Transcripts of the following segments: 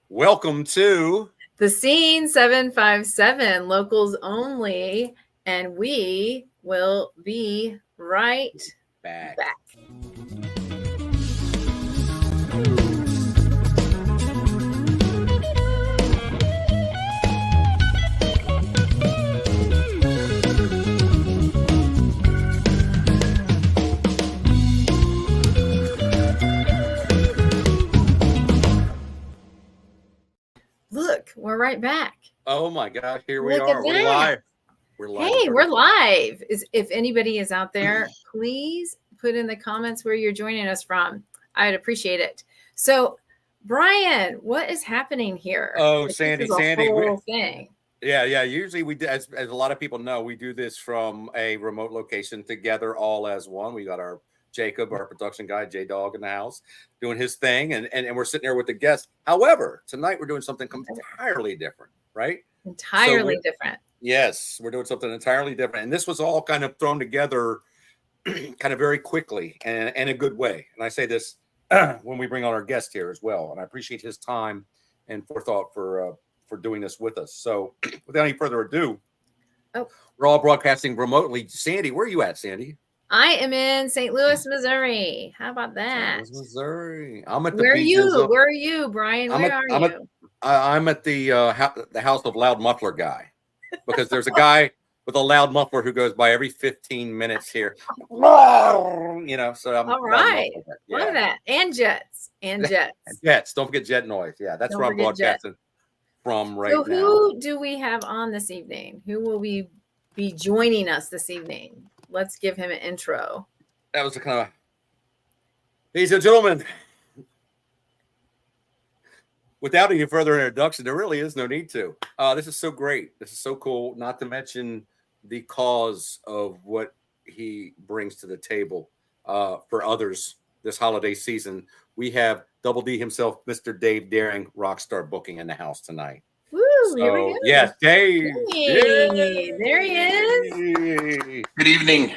Welcome to the Scene 757, locals only, and we will be right back. Look, we're right back. Oh my gosh, here we are. We're live. We're live. Hey, we're live. If anybody is out there, please put in the comments where you're joining us from. I'd appreciate it. So, Brian, what is happening here? Oh, Sandy. Whole thing. Yeah. Usually we do, as a lot of people know, we do this from a remote location together, all as one. We got our Jacob, our production guy, J-Dog, in the house doing his thing, and we're sitting there with the guests. However, tonight we're doing something entirely different, right? Entirely different. Yes, we're doing something entirely different. And this was all kind of thrown together kind of very quickly and in a good way. And I say this when we bring on our guest here as well. And I appreciate his time and forethought for doing this with us. So without any further ado, we're all broadcasting remotely. Sandy, where are you at, Sandy? I am in St. Louis, Missouri. How about that? St. Louis, Missouri. I'm at the Where are you? Where are you, Brian? Where are you? I'm at the house of Loud Muffler guy, because there's a guy with a loud muffler who goes by every 15 minutes here. So I'm all right. Love that. And jets. Jets. Don't forget jet noise. Yeah, that's where I'm broadcasting from right now. So who do we have on this evening? Who will we be joining us this evening? Let's give him an intro. That was a kind of, ladies and gentlemen, without any further introduction, there really is no need to. This is so great. This is so cool. Not to mention the cause of what he brings to the table for others this holiday season. We have Double D himself, Mr. Dave Daring, Rockstar Booking, in the house tonight. Woo, here we go. Yes, Dave. Hey, there he is. Good evening.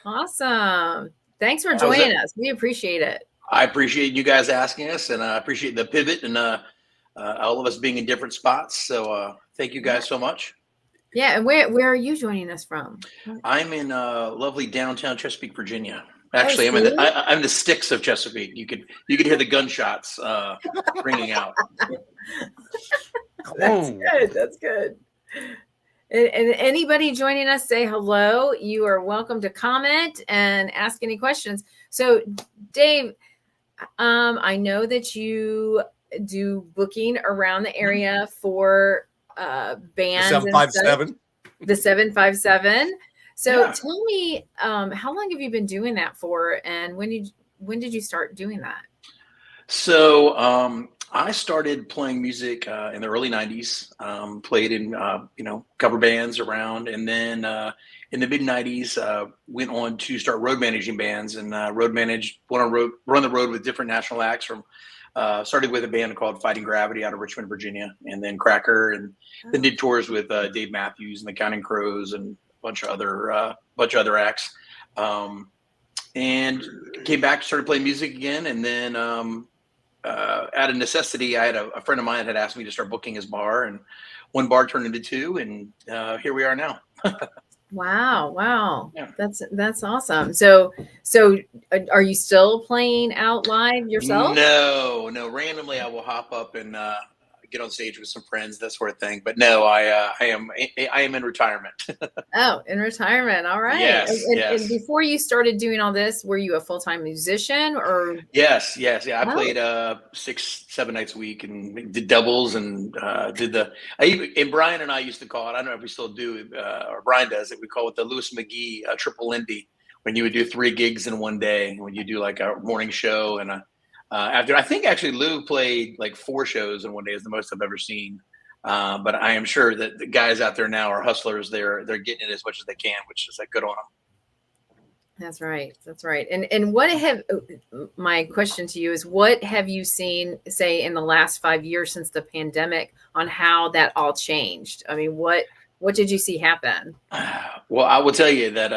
Awesome. Thanks for joining us. We appreciate it. I appreciate you guys asking us, and I appreciate the pivot and all of us being in different spots. So thank you guys so much. Yeah, and where are you joining us from? I'm in lovely downtown Chesapeake, Virginia. Actually, I'm in the sticks of Chesapeake. You could hear the gunshots ringing out. That's good. And anybody joining us, say hello. You are welcome to comment and ask any questions. So, Dave, I know that you do booking around the area for bands. 757. The 757. So tell me, how long have you been doing that for, and when did you start doing that? So I started playing music in the early 90s, played in, cover bands around. And then in the mid 90s, went on to start road managing bands and run the road with different national acts started with a band called Fighting Gravity out of Richmond, Virginia, and then Cracker, and then did tours with Dave Matthews and the Counting Crows and a bunch of other acts. And came back, started playing music again. And then out of necessity, I had a friend of mine had asked me to start booking his bar, and one bar turned into two, and here we are now. Wow. Yeah. That's awesome. So are you still playing out live yourself? No. Randomly, I will hop up and get on stage with some friends, that sort of thing. But no, I am in retirement. Oh, in retirement. All right. Yes, and before you started doing all this, were you a full-time musician or? Yes. Yeah. I played 6-7 nights a week and did doubles and and Brian and I used to call it, I don't know if we still do, or Brian does it, we call it the Lewis McGee triple Indy, when you would do 3 gigs in one day, when you do like a morning show and after, I think actually Lou played like 4 shows in one day is the most I've ever seen. But I am sure that the guys out there now are hustlers. They're getting it as much as they can, which is like good on them. That's right. And my question to you is, what have you seen, say, in the last 5 years since the pandemic, on how that all changed? I mean, what did you see happen? Well, I will tell you that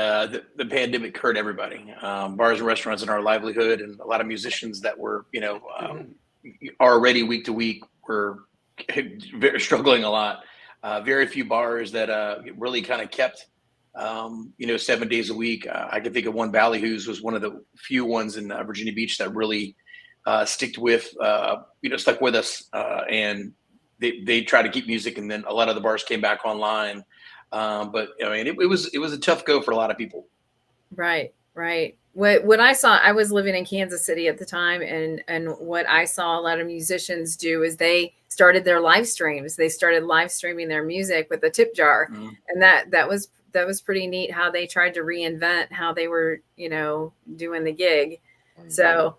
the pandemic hurt everybody. Bars and restaurants and our livelihood, and a lot of musicians that were, already week to week were struggling a lot. Very few bars that really kind of kept, 7 days a week. I can think of one, Ballyhoo's was one of the few ones in Virginia Beach that really stuck with us, and they tried to keep music, and then a lot of the bars came back online. But I mean, it was a tough go for a lot of people. Right. What I saw, I was living in Kansas City at the time, and what I saw a lot of musicians do is they started their live streams. They started live streaming their music with a tip jar, and that was pretty neat how they tried to reinvent how they were, doing the gig. So,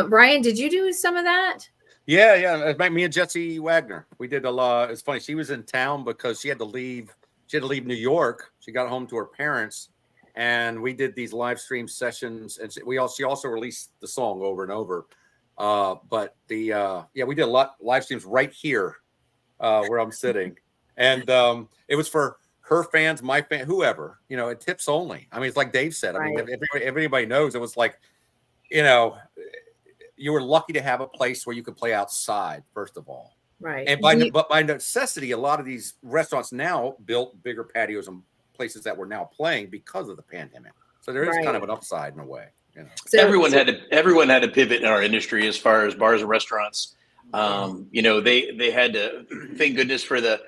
Brian, did you do some of that? Yeah. Me and Jesse Wagner, we did a lot. It's funny. She was in town because she had to leave New York. She got home to her parents, and we did these live stream sessions. And she also released the song over and over. But we did a lot live streams right here where I'm sitting, and it was for her fans, my fan, whoever, at tips only. I mean, it's like Dave said. I mean, if anybody knows, it was like, you were lucky to have a place where you could play outside, first of all. Right. And by necessity, a lot of these restaurants now built bigger patios and places that were now playing because of the pandemic. So there is kind of an upside in a way. So, everyone had to pivot in our industry as far as bars and restaurants. They had to, thank goodness for the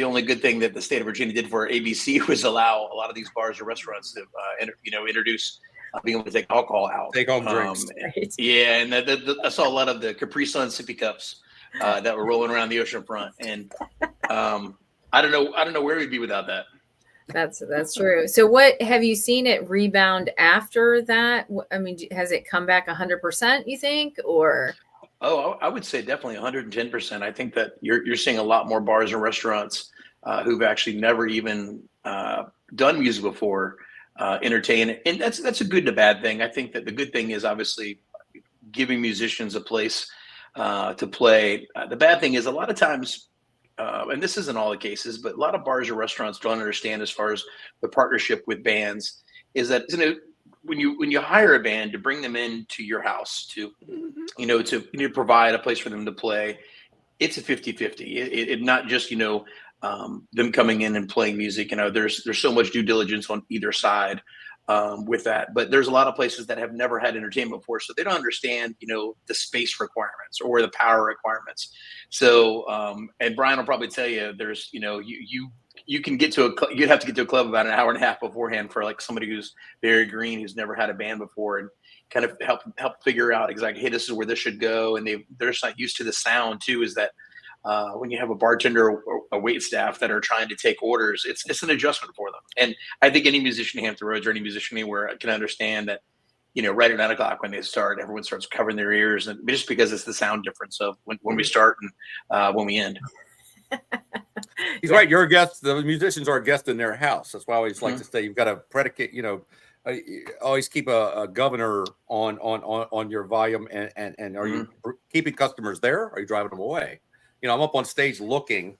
only good thing that the state of Virginia did for ABC was allow a lot of these bars or restaurants to, introduce being able to take alcohol out. Take home drinks. Yeah, and I saw a lot of the Capri Sun sippy cups that were rolling around the ocean front, and I don't know where we'd be without that. That's true. So what have you seen it rebound after that? I mean, has it come back 100%, you think, or? Oh, I would say definitely 110%. I think that you're seeing a lot more bars and restaurants who've actually never even done music before entertain, and that's a good and a bad thing. I think that the good thing is obviously giving musicians a place to play. The bad thing is a lot of times, and this isn't all the cases, but a lot of bars or restaurants don't understand as far as the partnership with bands is that when you hire a band to bring them into your house to provide a place for them to play, it's a 50-50. It not just them coming in and playing music. There's so much due diligence on either side with that, but there's a lot of places that have never had entertainment before, so they don't understand the space requirements or the power requirements. So and Brian will probably tell you there's you can get to you'd have to get to a club about an hour and a half beforehand for like somebody who's very green, who's never had a band before, and kind of help figure out exactly, hey, this is where this should go, and they're just not used to the sound too. Is that when you have a bartender or a wait staff that are trying to take orders, it's an adjustment for them. And I think any musician in Hampton Roads or any musician anywhere can understand that, right at 9 o'clock when they start, everyone starts covering their ears, and just because it's the sound difference of when we start and when we end. He's right. You're a guest. The musicians are a guest in their house. That's why I always like to say you've got to predicate, always keep a governor on your volume, and are you keeping customers there? Or are you driving them away? I'm up on stage looking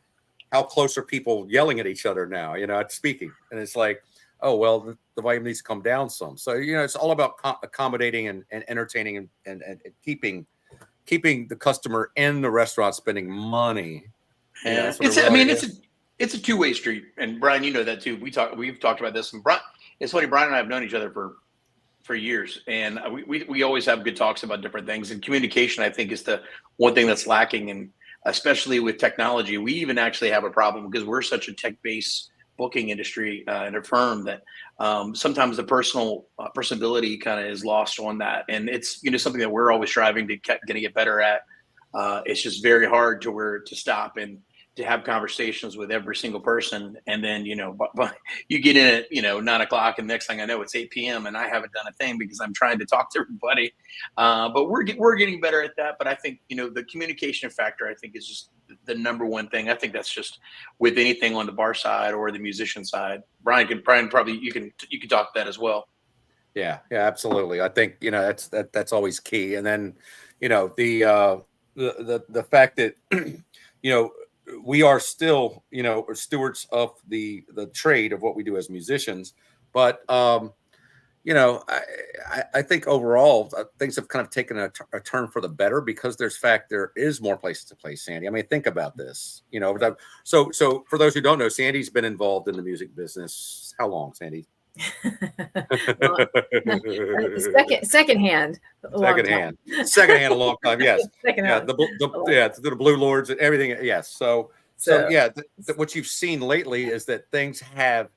how close are people yelling at each other now, at speaking. And it's like, oh, well, the volume needs to come down some. So, it's all about accommodating and entertaining and keeping the customer in the restaurant spending money. Yeah. It's a two-way street. And Brian, you know that too. We've talked about this. And Brian, it's funny, Brian and I have known each other for years. And we always have good talks about different things. And communication, I think, is the one thing that's lacking. And especially with technology, we even actually have a problem because we're such a tech-based booking industry and a firm that sometimes the personability kind of is lost on that. And it's something that we're always striving to get better at. It's just very hard to stop and to have conversations with every single person. And then, but you get in at, 9 o'clock and next thing I know, it's 8 p.m. and I haven't done a thing because I'm trying to talk to everybody. But we're getting better at that. But I think, the communication factor, I think, is just the number one thing. I think that's just with anything on the bar side or the musician side. Brian, probably you can talk to that as well. Yeah, absolutely. I think, that's always key. And then, the fact that, we are still, stewards of the trade of what we do as musicians, but I think overall things have kind of taken a turn for the better because there is more places to play, Sandy. I mean, think about this. So for those who don't know, Sandy's been involved in the music business. How long, Sandy? Well, second hand, a long time. Second hand, a long time. Yes. Second Yeah. hand. The Blue Lords and everything. Yes. So yeah, what you've seen lately is that things have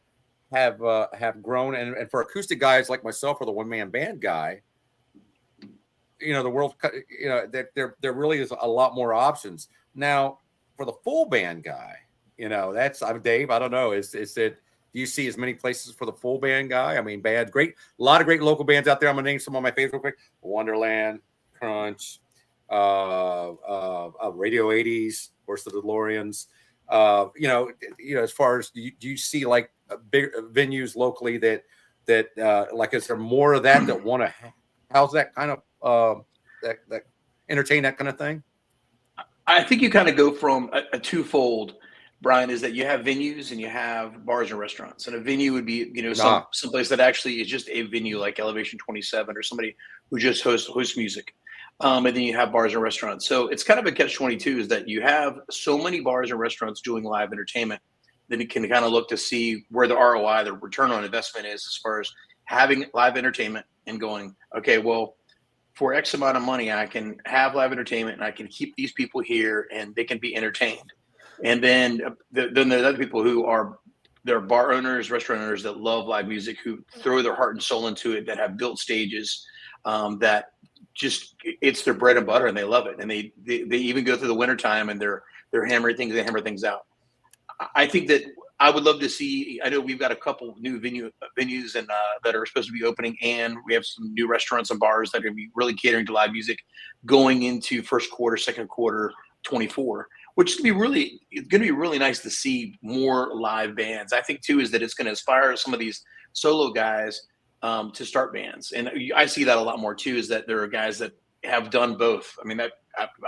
grown, and for acoustic guys like myself or the one-man band guy, the world, there really is a lot more options now. For the full band guy, I'm Dave. I don't know. Is it? Do you see as many places for the full band guy? I mean, a lot of great local bands out there. I'm gonna name some of my favorites real quick: Wonderland, Crunch, Radio 80s, of course, the DeLoreans. As far as do you see like big venues locally that like, is there more of that want to house that kind of that entertain that kind of thing? I think you kind of go from a twofold, Brian, is that you have venues and you have bars and restaurants. And a venue would be, someplace that actually is just a venue like Elevation 27 or somebody who just hosts music. And then you have bars and restaurants. So it's kind of a catch-22 is that you have so many bars and restaurants doing live entertainment that you can kind of look to see where the ROI, the return on investment is as far as having live entertainment and going, okay, well, for X amount of money, I can have live entertainment and I can keep these people here and they can be entertained. And then there's other people who are bar owners, restaurant owners that love live music, who throw their heart and soul into it, that have built stages that just it's their bread and butter and they love it. And they even go through the wintertime and they're hammering things, they hammer things out. I think that I would love to see, I know we've got a couple new venues and that are supposed to be opening, and we have some new restaurants and bars that are going to be really catering to live music going into first quarter, second quarter 24, which is going to be really nice to see more live bands. I think too is that it's going to inspire some of these solo guys to start bands, and I see that a lot more too. Is that there are guys that have done both. I mean,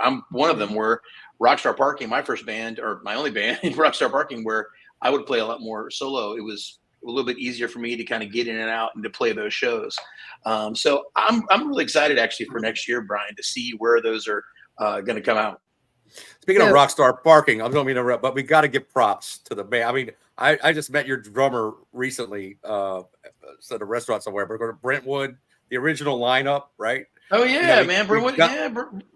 I'm one of them. Where Rockstar Parking, my first band or my only band, Rockstar Parking, where I would play a lot more solo. It was a little bit easier for me to kind of get in and out and to play those shows. So I'm really excited actually for next year, Brian, to see where those are going to come out. Speaking of Rockstar Parking, I don't mean to interrupt, but we got to give props to the band. I mean, I just met your drummer recently at a restaurant somewhere. We're going to Brentwood, the original lineup, right? Oh yeah, man, Brentwood.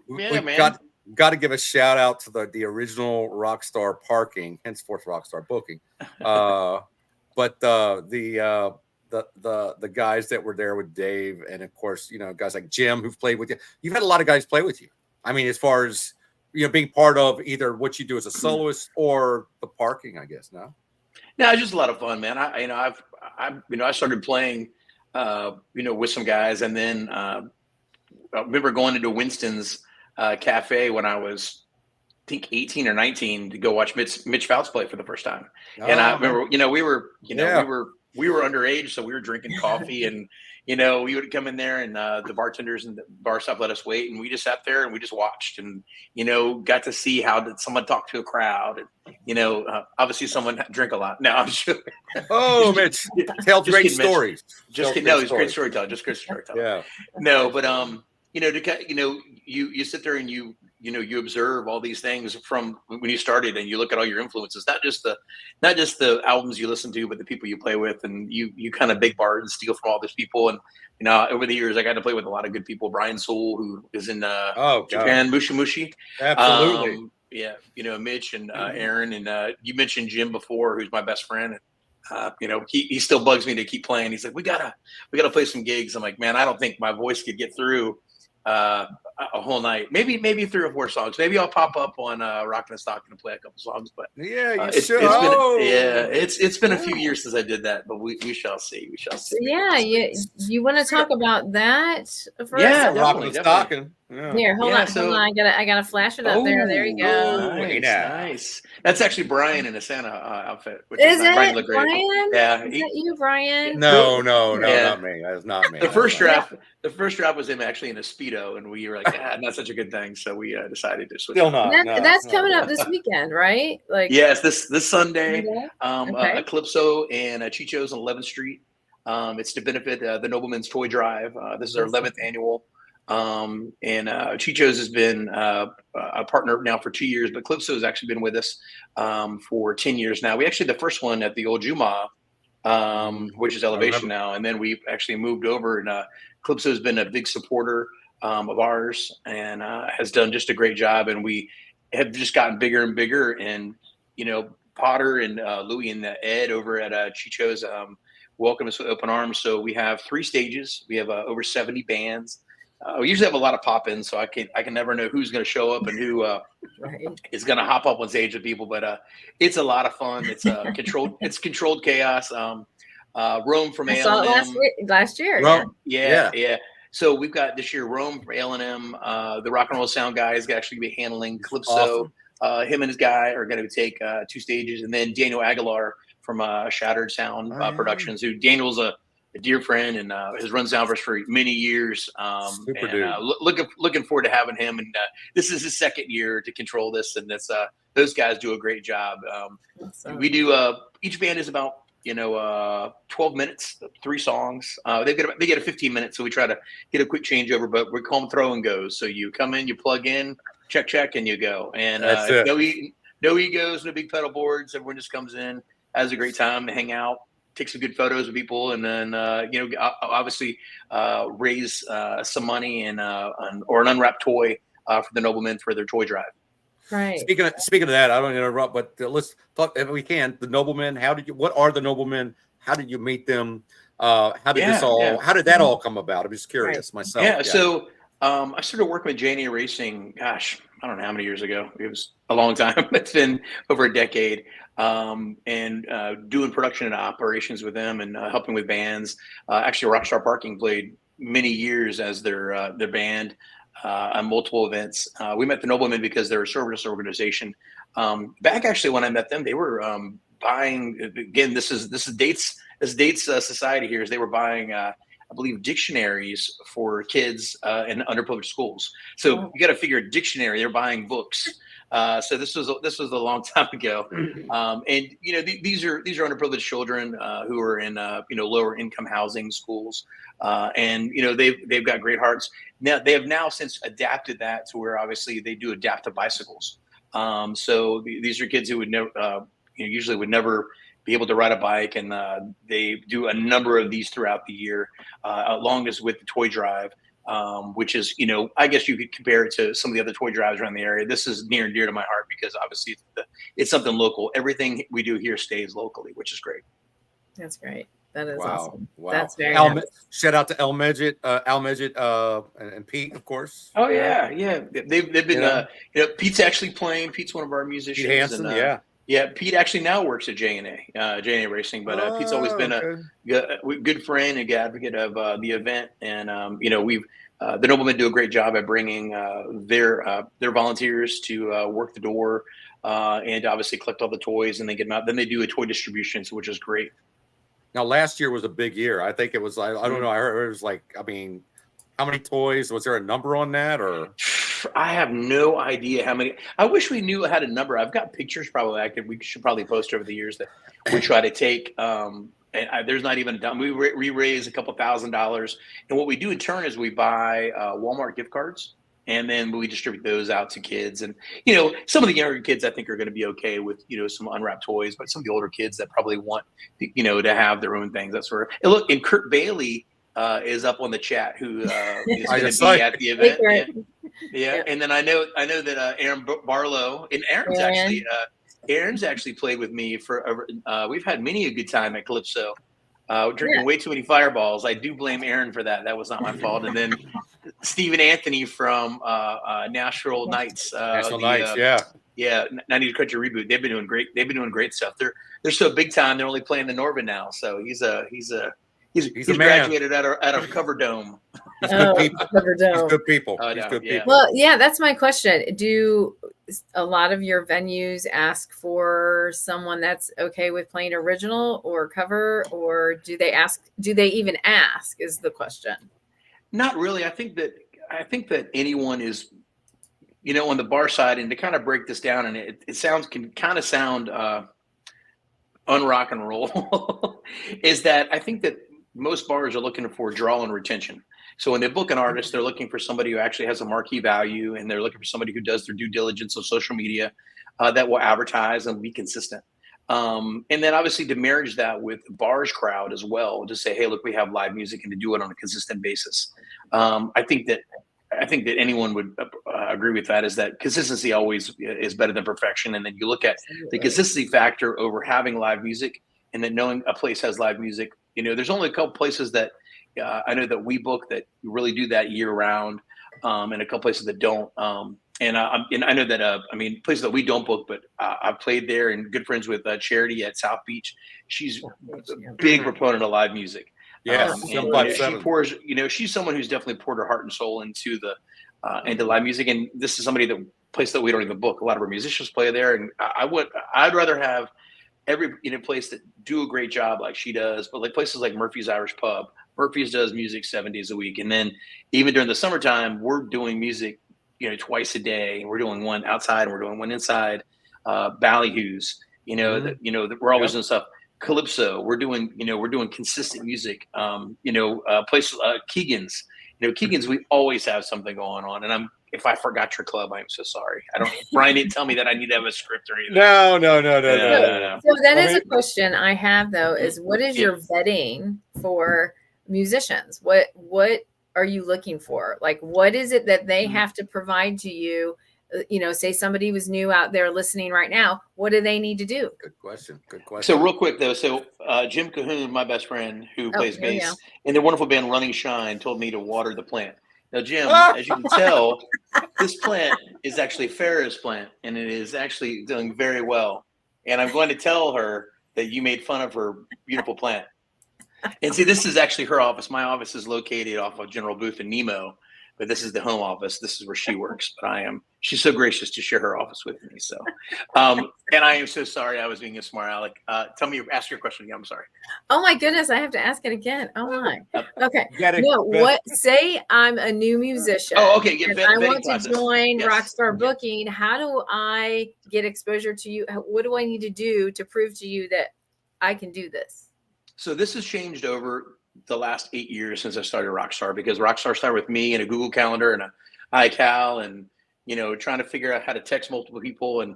Man. Got to give a shout out to the original Rockstar Parking, henceforth Rockstar Booking. But the guys that were there with Dave, and of course, guys like Jim who've played with you. You've had a lot of guys play with you. I mean, as far as being part of either what you do as a soloist or the parking, I guess. No, it's just a lot of fun, man. I started playing, with some guys, and then I remember going into Winston's cafe when I was, I think 18 or 19 to go watch Mitch Fouts play for the first time. And I remember, we were underage, so we were drinking coffee and, we would come in there and the bartenders and the bar staff let us wait. And we just sat there and we just watched and, got to see how did someone talk to a crowd. And, obviously someone drink a lot. No, I'm sure. Oh, Mitch, tell great stories. Just kidding. No, he's a great storyteller. Just great storyteller. Yeah. No, but, you sit there and you observe all these things from when you started, and you look at all your influences, not just the albums you listen to, but the people you play with, and you kind of big bar and steal from all these people. And over the years, I got to play with a lot of good people. Brian Soule, who is in Japan, Mushi. Absolutely. Mitch and Aaron, and you mentioned Jim before, who's my best friend. He still bugs me to keep playing. He's like, we gotta play some gigs. I'm like, man, I don't think my voice could get through a whole night. Maybe 3 or 4 songs. Maybe I'll pop up on Rockin the Stockin and play a couple songs. But yeah, it's been a few years since I did that, but we shall see. We shall see. Yeah, you want to talk about that first? Yeah, Rockin the Stockin. Yeah. Here, hold on. I gotta flash it up there. There you go. Nice. That's actually Brian in a Santa outfit. Is it Brian? Yeah. Is that you, Brian? No, not me. That's not me. The first draft was him actually in a Speedo, and we were like, not such a good thing, so we decided to switch. Still not. That's coming up this weekend, right? Like, yes, this Sunday. Okay. Eclipso and Chicho's on 11th Street. It's to benefit the Nobleman's Toy Drive. This is our 11th annual. And Chicho's has been a partner now for 2 years, but Calypso has actually been with us for 10 years now. We actually the first one at the old Juma, which is Elevation now, and then we actually moved over. And Calypso has been a big supporter of ours and has done just a great job. And we have just gotten bigger and bigger. And Potter and Louie and Ed over at Chicho's welcome us with open arms. So we have 3 stages. We have over 70 bands. We usually have a lot of pop-ins, so I can never know who's going to show up and who is going to hop up on stage with people. But it's a lot of fun. It's controlled chaos. Rome from I saw it last year. Rome. Yeah. So we've got this year Rome from A&M. The rock and roll sound guy is actually going to be handling Calypso. Awesome. Him and his guy are going to take 2 stages, and then Daniel Aguilar from Shattered Sound Productions, who Daniel's a dear friend and has run sound for us for many years. Super dude. Looking forward to having him. And this is his 2nd year to control this, and those guys do a great job. We do each band is about 12 minutes, 3 songs. They get a 15 minutes, so we try to get a quick changeover. But we call them throw and goes. So you come in, you plug in, check, and you go. And no egos, no big pedal boards. Everyone just comes in, has a great time, hang out, take some good photos of people, and then obviously raise some money or an unwrapped toy for the Noblemen for their toy drive. Right. Speaking of that, I don't interrupt, but let's talk if we can. The Noblemen. What are the Noblemen? How did you meet them? How did that all come about? I'm just curious myself. Yeah. So I started working with J&A Racing. Gosh, I don't know how many years ago. It was a long time. It's been over a decade. And doing production and operations with them and helping with bands. Actually, Rockstar Parking played many years as their band on multiple events. We met the Noblemen because they're a service organization. Back actually when I met them, they were buying. Again, this is dates society here. Is they were buying. I believe dictionaries for kids in underprivileged schools. So you got to figure a dictionary. They're buying books. So this was a long time ago, and these are underprivileged children who are in lower income housing schools, and they've got great hearts. Now they have since adapted that to where obviously they do adapt to bicycles. So these are kids who would never usually would never be able to ride a bike, and they do a number of these throughout the year, along as with the toy drive. Which is, I guess you could compare it to some of the other toy drives around the area. This is near and dear to my heart because obviously it's something local. Everything we do here stays locally, which is great. That's great. That is awesome. Wow. That's very nice. Shout out to Al Medjit, and Pete, of course. Oh yeah. They've been Pete's actually playing. Pete's one of our musicians. Pete Hansen, Yeah, Pete actually now works at J&A Racing, but Pete's always been a good friend and good advocate of the event. And we've the Noblemen do a great job at bringing their volunteers to work the door and obviously collect all the toys and then get them out. Then they do a toy distribution, which is great. Now, last year was a big year. I think it was. I don't know. I heard it was like. I mean, how many toys? Was there a number on that or? I have no idea how many. I wish we knew had a number. I've got pictures probably we should probably post over the years that we try to take. And there's not even done. We raise a couple $1,000s, and what we do in turn is we buy Walmart gift cards, and then we distribute those out to kids. And some of the younger kids I think are going to be okay with some unwrapped toys, but some of the older kids that probably want to have their own things. That sort of. And look, and Kurt Bailey is up on the chat who is going to be at the event. Yeah, and then I know that Aaron Barlow and Aaron's actually played with me for. We've had many a good time at Calypso. Drinking way too many Fireballs. I do blame Aaron for that. That was not my fault. And then Steve and Anthony from Nashville Nights. Yeah, 90s Country Reboot. They've been doing great. They've been doing great stuff. They're so big time. They're only playing the Norvin now. So he's graduated out of Cover Dome. He's good people. Cover Dome. He's good people. He's good people. Well, yeah, that's my question. Do a lot of your venues ask for someone that's okay with playing original or cover, or do they even ask is the question? Not really. I think that anyone is, on the bar side, and to kind of break this down, and it can kind of sound unrock and roll, is that I think that most bars are looking for draw and retention. So when they book an artist, they're looking for somebody who actually has a marquee value, and they're looking for somebody who does their due diligence on social media, that will advertise and be consistent. And then obviously to marriage that with the bars crowd as well, to say, hey, look, we have live music, and to do it on a consistent basis. I think that anyone would agree with that, is that consistency always is better than perfection. And then you look at the consistency factor over having live music, and then knowing a place has live music. There's only a couple places that I know that we book that really do that year round, and a couple places that don't. And I know that, places that we don't book, but I've played there and good friends with Charity at South Beach. She's a big proponent of live music. Yes, she pours, she's someone who's definitely poured her heart and soul into into live music. And this is somebody place that we don't even book. A lot of our musicians play there. And I'd rather have every place that do a great job like she does, but like places like Murphy's Irish Pub. Murphy's does music 7 days a week. And then even during the summertime, we're doing music, twice a day. We're doing one outside and we're doing one inside. Ballyhoo's, we're always doing stuff. Calypso, we're doing consistent music. Places Keegan's, Keegan's, we always have something going on. And if I forgot your club, I'm so sorry. Brian didn't tell me that I need to have a script or anything. No. So that is a question I have though, is what is your vetting for musicians? What are you looking for? Like, what is it that they have to provide to you? Say somebody was new out there listening right now, what do they need to do? Good question. So real quick though, Jim Cahoon, my best friend who plays bass in the wonderful band Running Shine, told me to water the plant. Now, Jim, as you can tell, this plant is actually Farrah's plant, and it is actually doing very well. And I'm going to tell her that you made fun of her beautiful plant. And see, this is actually her office. My office is located off of General Booth and Nemo, but this is the home office. This is where she works. But she's so gracious to share her office with me. So, and I am so sorry I was being a smart aleck. Ask your question again. I'm sorry. Oh my goodness, I have to ask it again. Oh my. Okay. Say I'm a new musician. Oh, okay. And I want to join Rockstar Booking. How do I get exposure to you? What do I need to do to prove to you that I can do this? So this has changed over the last 8 years since I started Rockstar, because Rockstar started with me and a Google Calendar and an iCal, and trying to figure out how to text multiple people. And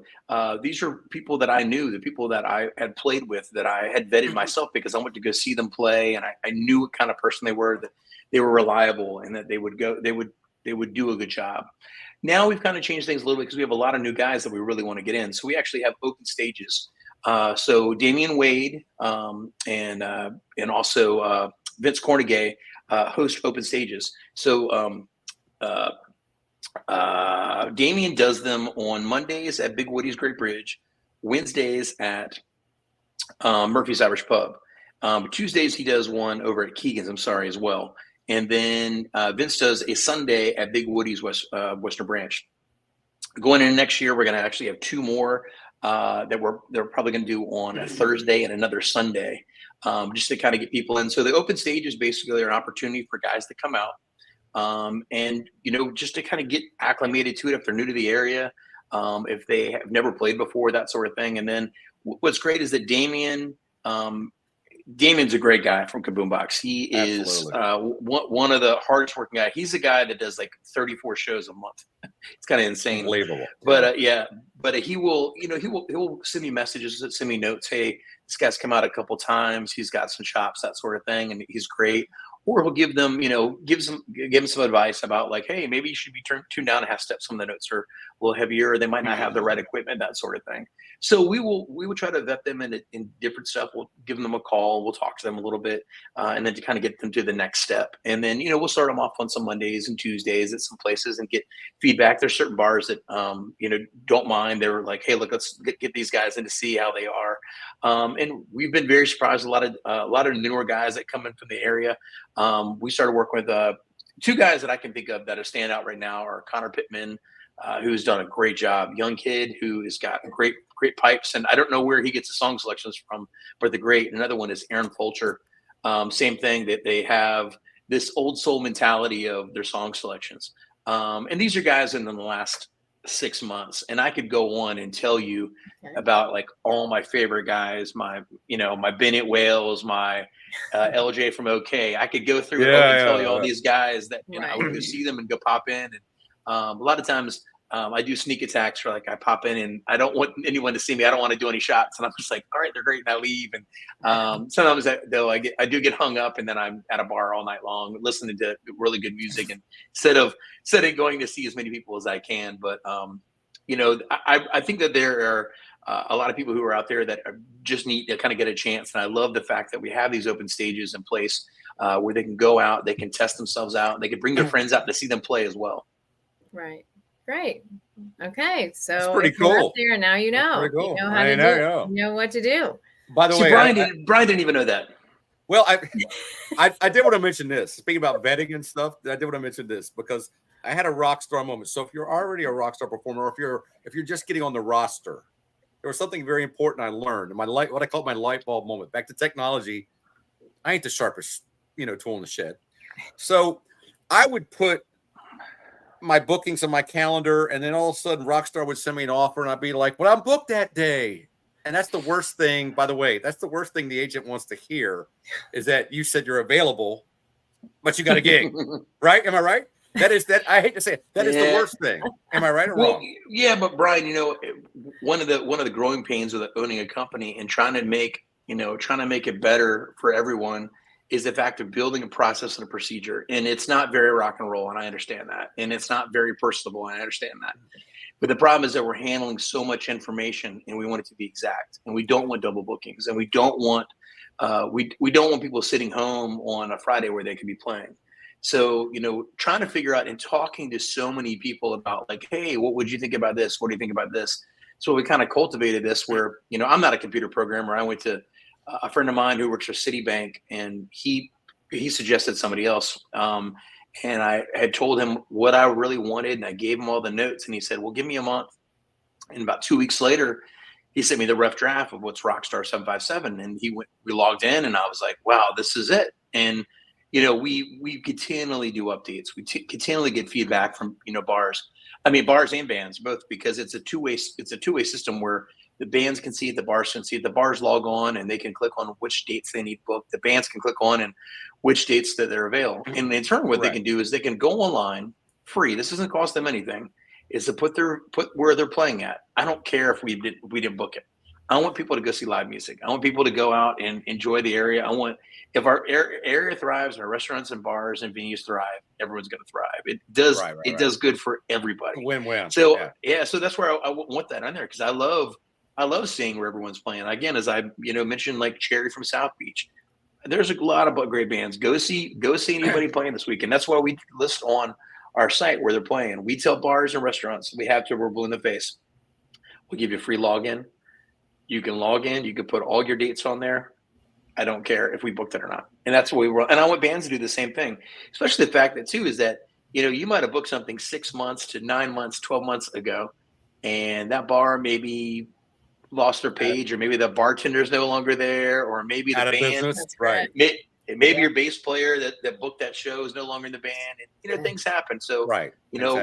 these are people that I knew, the people that I had played with, that I had vetted myself, because I went to go see them play, and I knew what kind of person they were, that they were reliable, and that they would do a good job. Now we've kind of changed things a little bit, because we have a lot of new guys that we really want to get in. So we actually have open stages. So Damian Wade and also Vince Cornegay host open stages. So Damian does them on Mondays at Big Woody's Great Bridge, Wednesdays at Murphy's Irish Pub. Tuesdays he does one over at Keegan's, as well. And then Vince does a Sunday at Big Woody's Western Branch. Going into next year, we're going to actually have 2 more that they're probably going to do on a Thursday and another Sunday, just to kind of get people in. So the open stage is basically an opportunity for guys to come out, and just to kind of get acclimated to it if they're new to the area, if they have never played before, that sort of thing. And then what's great is that Damian's a great guy from Kaboom Box. He is one of the hardest working guys. He's a guy that does like 34 shows a month. It's kind of insane. Unbelievable. But he will send me messages, send me notes. Hey, this guy's come out a couple times. He's got some chops, that sort of thing, and he's great. Or he'll give them, give them some advice about like, hey, maybe you should be tuned down a half step. Some of the notes are a little heavier, or they might not have the right equipment, that sort of thing. So we will try to vet them in different stuff. We'll give them a call. We'll talk to them a little bit, and then to kind of get them to the next step. And then, we'll start them off on some Mondays and Tuesdays at some places and get feedback. There's certain bars that, don't mind. They're like, hey, look, let's get these guys in to see how they are. And we've been very surprised. A lot of newer guys that come in from the area. We started working with 2 guys that I can think of that are stand out right now are Connor Pittman, who's done a great job. Young kid who has got great pipes, and I don't know where he gets the song selections from, but they're great. Another one is Aaron Fulcher. Same thing, that they have this old soul mentality of their song selections. And these are guys in the last 6 months, and I could go on and tell you Okay. about like all my favorite guys, my my Bennett Wales, my LJ from OK. I could go through and tell you all these guys that I would go see them and go pop in. And a lot of times I do sneak attacks where like I pop in and I don't want anyone to see me. I don't want to do any shots, and I'm just like, all right, they're great, and I leave. And sometimes I do get hung up, and then I'm at a bar all night long listening to really good music, and instead of going to see as many people as I can. But I think that there are a lot of people who are out there that just need to kind of get a chance, and I love the fact that we have these open stages in place where they can go out, they can test themselves out, they can bring their friends out to see them play as well. Right. Great. Okay. So it's pretty if you're cool. out there, now you know. Cool. You know how to do it. You know what to do. By the way, Brian didn't even know that. Well, I did want to mention this. Speaking about vetting and stuff, I did want to mention this because I had a rock star moment. So if you're already a rock star performer, or if you're just getting on the roster, there was something very important I learned. What I call my light bulb moment. Back to technology, I ain't the sharpest tool in the shed. So I would put my bookings on my calendar, and then all of a sudden Rockstar would send me an offer, and I'd be like, well, I'm booked that day. And that's the worst thing, by the way. That's the worst thing the agent wants to hear, is that you said you're available, but you got a gig. Right? Am I right? That is that. I hate to say it. That is the worst thing. Am I right or wrong? Yeah, but Brian, one of the growing pains of owning a company and trying to make it better for everyone is the fact of building a process and a procedure. And it's not very rock and roll, and I understand that. And it's not very personable, and I understand that. But the problem is that we're handling so much information, and we want it to be exact, and we don't want double bookings, and we don't want we don't want people sitting home on a Friday where they could be playing. So, trying to figure out and talking to so many people about like, hey, what would you think about this? What do you think about this? So we kind of cultivated this where, I'm not a computer programmer. I went to a friend of mine who works for Citibank, and he suggested somebody else. And I had told him what I really wanted, and I gave him all the notes, and he said, well, give me a month. And about 2 weeks later, he sent me the rough draft of what's Rockstar 757. And we logged in, and I was like, wow, this is it. And, we continually do updates. We continually get feedback from, bars and bands, both, because it's a two-way system where the bands can see it, the bars can see it. The bars log on and they can click on which dates they need booked. The bands can click on and which dates that they're available. And in turn, what they can do is they can go online free. This doesn't cost them anything. Is to put where they're playing at. I don't care if we didn't book it. I want people to go see live music. I want people to go out and enjoy the area. I want, if our area thrives and our restaurants and bars and venues thrive, everyone's going to thrive. It does. It does good for everybody. Win-win. So so that's where I want that on there, because I love seeing where everyone's playing. Again, as I mentioned, like Cherry from South Beach, there's a lot of great bands. Go see anybody playing this weekend. That's why we list on our site where they're playing. We tell bars and restaurants we have to. We're blue in the face. We'll give you a free login. You can log in. You can put all your dates on there. I don't care if we booked it or not. And that's what we were. And I want bands to do the same thing, especially the fact that too is that you might have booked something 6 months to 9 months, 12 months ago, and that bar maybe lost their page, or maybe the bartender's no longer there, or maybe the band, right? Maybe your bass player that booked that show is no longer in the band, and things happen. So we know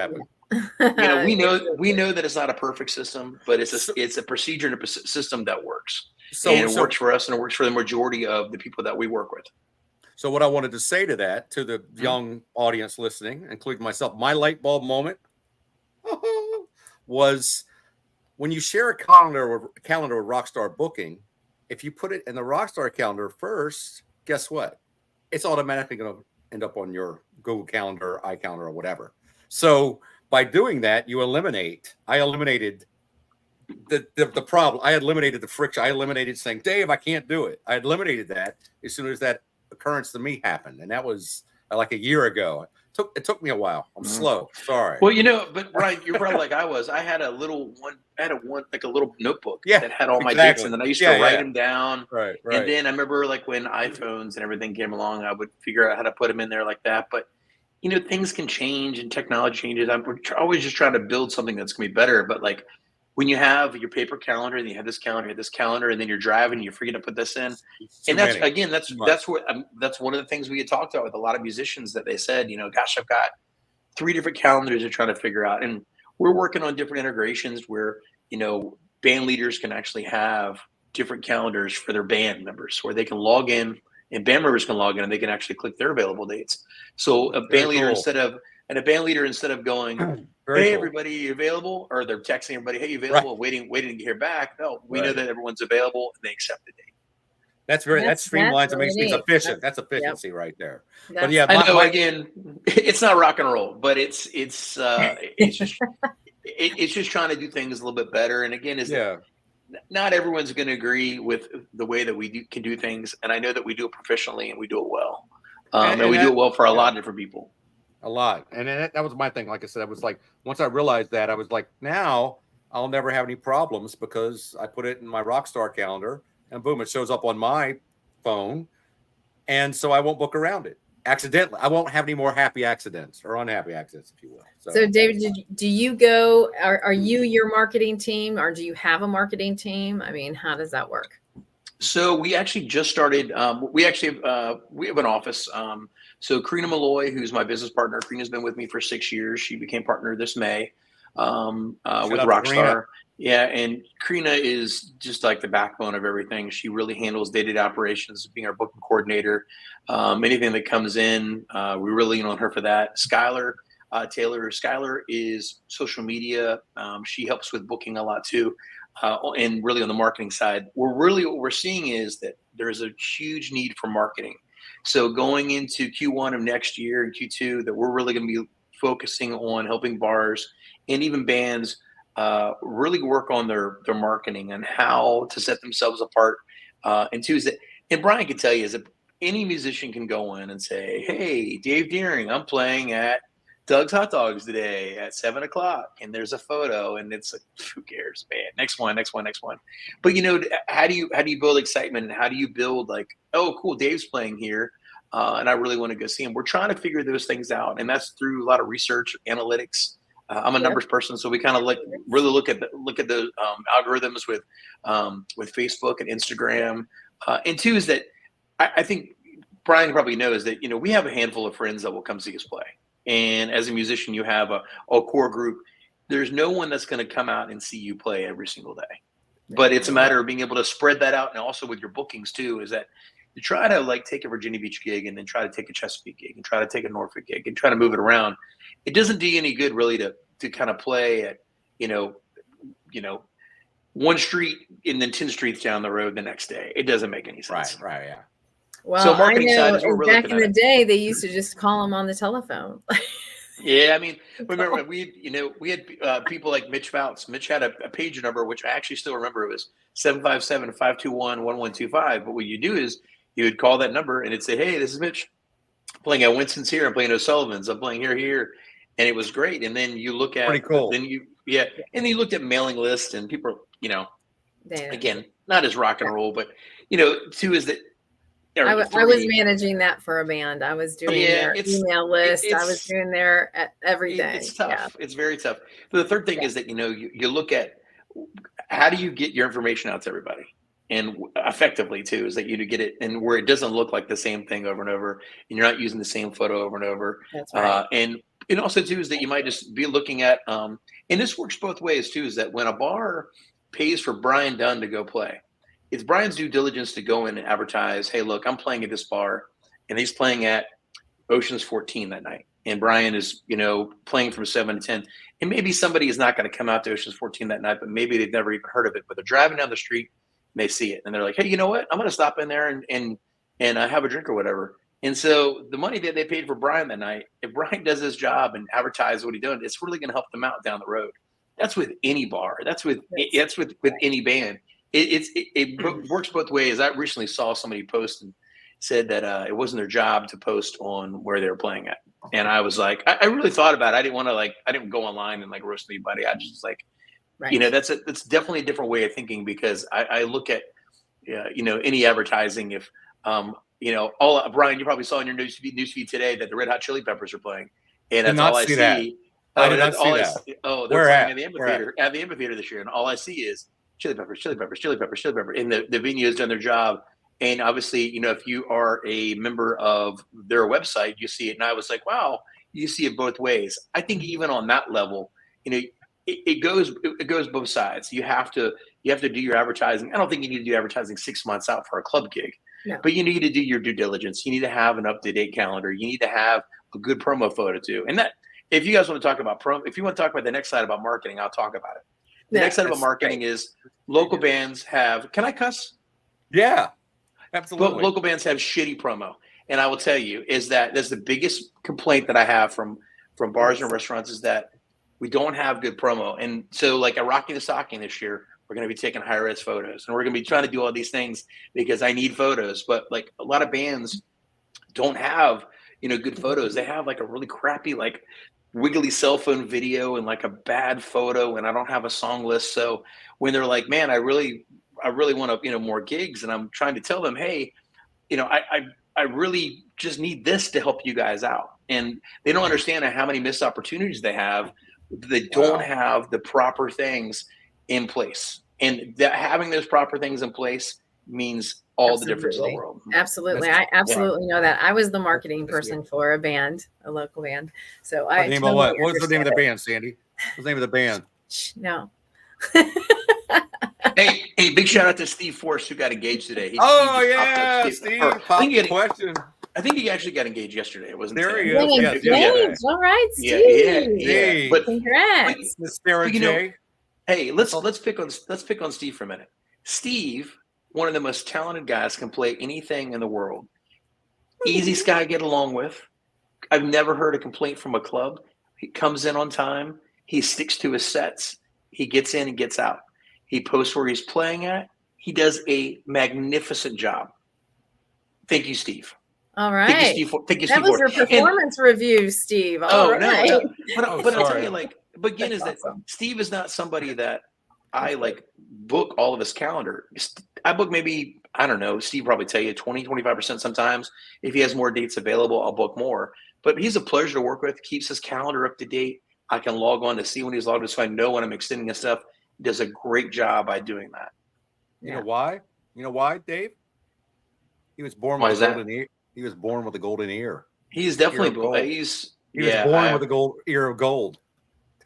that it's not a perfect system, but it's a procedure and a system that works. And it works for us, and it works for the majority of the people that we work with. So what I wanted to say to that, to the young audience listening, including myself, my light bulb moment was when you share a calendar with Rockstar Booking. If you put it in the Rockstar calendar first, guess what? It's automatically going to end up on your Google Calendar, iCalendar, or whatever. So by doing that, I eliminated the problem. I eliminated the friction. I eliminated saying, Dave, I can't do it. I eliminated that as soon as that occurrence to me happened. And that was like a year ago. It took me a while. I'm slow. Sorry. Well, but Brian, you're probably like I was. I had a little notebook that had all my dates, and then I used to write them down. Right. And then I remember like when iPhones and everything came along, I would figure out how to put them in there like that. But things can change and technology changes. I'm always just trying to build something that's gonna be better. But like when you have your paper calendar and you have this calendar, and then you're driving and you forget to put this in, and that's one of the things we had talked about with a lot of musicians, that they said, gosh, I've got 3 different calendars they're trying to figure out. And we're working on different integrations where, band leaders can actually have different calendars for their band members where they can log in and band members can log in and they can actually click their available dates. So a Very band leader cool. instead of going, Very hey, cool. everybody, you available? Or they're texting everybody, hey, you available? Right. Waiting to hear back. No, we know Right. that everyone's available and they accept the date. That That's streamlines and really makes things neat. efficient. That's Yep. efficiency right there. But That's yeah, I know. my Again, it's not rock and roll, but it's just it's just trying to do things a little bit better. And again, is that yeah. not everyone's going to agree with the way that we can do things. And I know that we do it professionally and we do it well, and we do it well for a lot of different people. A lot. And that was my thing. Like I said, I was like, once I realized that, I was like, now I'll never have any problems because I put it in my Rockstar calendar and boom, it shows up on my phone. And so I won't book around it accidentally. I won't have any more happy accidents or unhappy accidents, if you will. So David, do you go, are you your marketing team or do you have a marketing team? I mean, how does that work? So we actually just started. We have an office. So Karina Malloy, who's my business partner, Karina's been with me for 6 years. She became partner this May with Rockstar. Yeah, and Karina is just like the backbone of everything. She really handles day-to-day operations, being our booking coordinator. Anything that comes in, we really lean on her for that. Skylar Taylor. Skylar is social media. She helps with booking a lot too. And really on the marketing side, what we're seeing is that there's a huge need for marketing. So going into Q1 of next year and Q2, that we're really going to be focusing on helping bars and even bands really work on their marketing and how to set themselves apart. And two is that, and Brian can tell you, is that any musician can go in and say, hey, Dave Deering, I'm playing at Doug's Hot Dogs today at 7:00, and there's a photo, and it's like, who cares, man? Next one. But how do you build excitement, and how do you build like, oh, cool, Dave's playing here, and I really want to go see him. We're trying to figure those things out, and that's through a lot of research, analytics. I'm a numbers person, so we kind of really look at the algorithms with Facebook and Instagram. And two is that I think Brian probably knows that we have a handful of friends that will come see us play. And as a musician, you have a core group. There's no one that's going to come out and see you play every single day. But it's a matter of being able to spread that out. And also with your bookings too, is that you try to like take a Virginia Beach gig and then try to take a Chesapeake gig and try to take a Norfolk gig and try to move it around. It doesn't do you any good really to kind of play at, one street and then 10 streets down the road the next day. It doesn't make any sense. Right. Yeah. Well, so marketing I know side is what we're back looking in at. the day, they used to just call them on the telephone. Yeah, I mean, remember when we had people like Mitch Fouts. Mitch had a page number, which I actually still remember. It was 757-521-1125. But what you do is you would call that number and it'd say, hey, this is Mitch. I'm playing at Winston's here. I'm playing at O'Sullivan's. I'm playing here. And it was great. And then you look at, pretty cool. And then you looked at mailing lists and people, again, not as rock and roll, but, two is that, I was managing that for a band. I was doing their email list. I was doing their everything. It's tough. Yeah. It's very tough. But the third thing is that, you look at how do you get your information out to everybody, and effectively too, is that you get it and where it doesn't look like the same thing over and over, and you're not using the same photo over and over. That's right. And also too is that you might just be looking at, and this works both ways too, is that when a bar pays for Brian Dunn to go play, it's Brian's due diligence to go in and advertise, hey, look, I'm playing at this bar and he's playing at Ocean's 14 that night. And Brian is, playing from 7 to 10. And maybe somebody is not going to come out to Ocean's 14 that night, but maybe they've never even heard of it. But they're driving down the street and they see it. And they're like, hey, you know what? I'm going to stop in there and have a drink or whatever. And so the money that they paid for Brian that night, if Brian does his job and advertises what he's doing, it's really going to help them out down the road. That's with any bar. That's with any band. It works both ways. I recently saw somebody post and said that it wasn't their job to post on where they were playing at. And I was like, I really thought about it. I didn't want to I didn't go online and roast anybody. I just that's definitely a different way of thinking, because I look at, any advertising. If, Brian, you probably saw in your newsfeed today that the Red Hot Chili Peppers are playing. And that's all I see. I did not see that. They're playing at the amphitheater this year. And all I see is Chili Peppers. And the venue has done their job. And obviously, if you are a member of their website, you see it. And I was like, wow, you see it both ways. I think even on that level, it goes both sides. You have to do your advertising. I don't think you need to do advertising 6 months out for a club gig, No. but you need to do your due diligence. You need to have an up-to-date calendar. You need to have a good promo photo too. And that, if you guys want to talk about if you want to talk about the next side about marketing, I'll talk about it. The next side about marketing is local bands have. Can I cuss? Yeah, absolutely. Local bands have shitty promo, and I will tell you is that's the biggest complaint that I have from bars and restaurants is that we don't have good promo. And so, like at Rockin the Stockin this year, we're going to be taking high-res photos, and we're going to be trying to do all these things because I need photos. But like a lot of bands don't have good photos. They have like a really crappy like wiggly cell phone video and like a bad photo, and I don't have a song list. So when they're like, man, I really want to more gigs, and I'm trying to tell them, hey, I really just need this to help you guys out, and they don't understand how many missed opportunities they have. They don't have the proper things in place, and that having those proper things in place means all the difference in the world. Absolutely. I absolutely know that. I was the marketing person for a band, a local band. So What was the name of the band, Sandy? What's the name of the band? No. Hey, big shout out to Steve Force who got engaged today. Steve, question. I think he actually got engaged yesterday. It wasn't there. He is. Yeah. All right, Steve. Yeah. But congrats, Sarah J. Hey, let's pick on Steve for a minute. Steve, one of the most talented guys, can play anything in the world. Easiest guy to get along with. I've never heard a complaint from a club. He comes in on time. He sticks to his sets. He gets in and gets out. He posts where he's playing at. He does a magnificent job. Thank you, Steve. All right. Thank you, Steve. That was your performance review, Steve. But I'll tell you, but again, is that Steve is not somebody that I book all of his calendar. I book maybe, I don't know, Steve probably tell you 20, 25% sometimes. If he has more dates available, I'll book more. But he's a pleasure to work with, keeps his calendar up to date. I can log on to see when he's logged in so I know when I'm extending his stuff. He does a great job by doing that. You know why? You know why, Dave? He was born with a golden ear. He was born with a golden ear. He's definitely he was born with a gold ear of gold.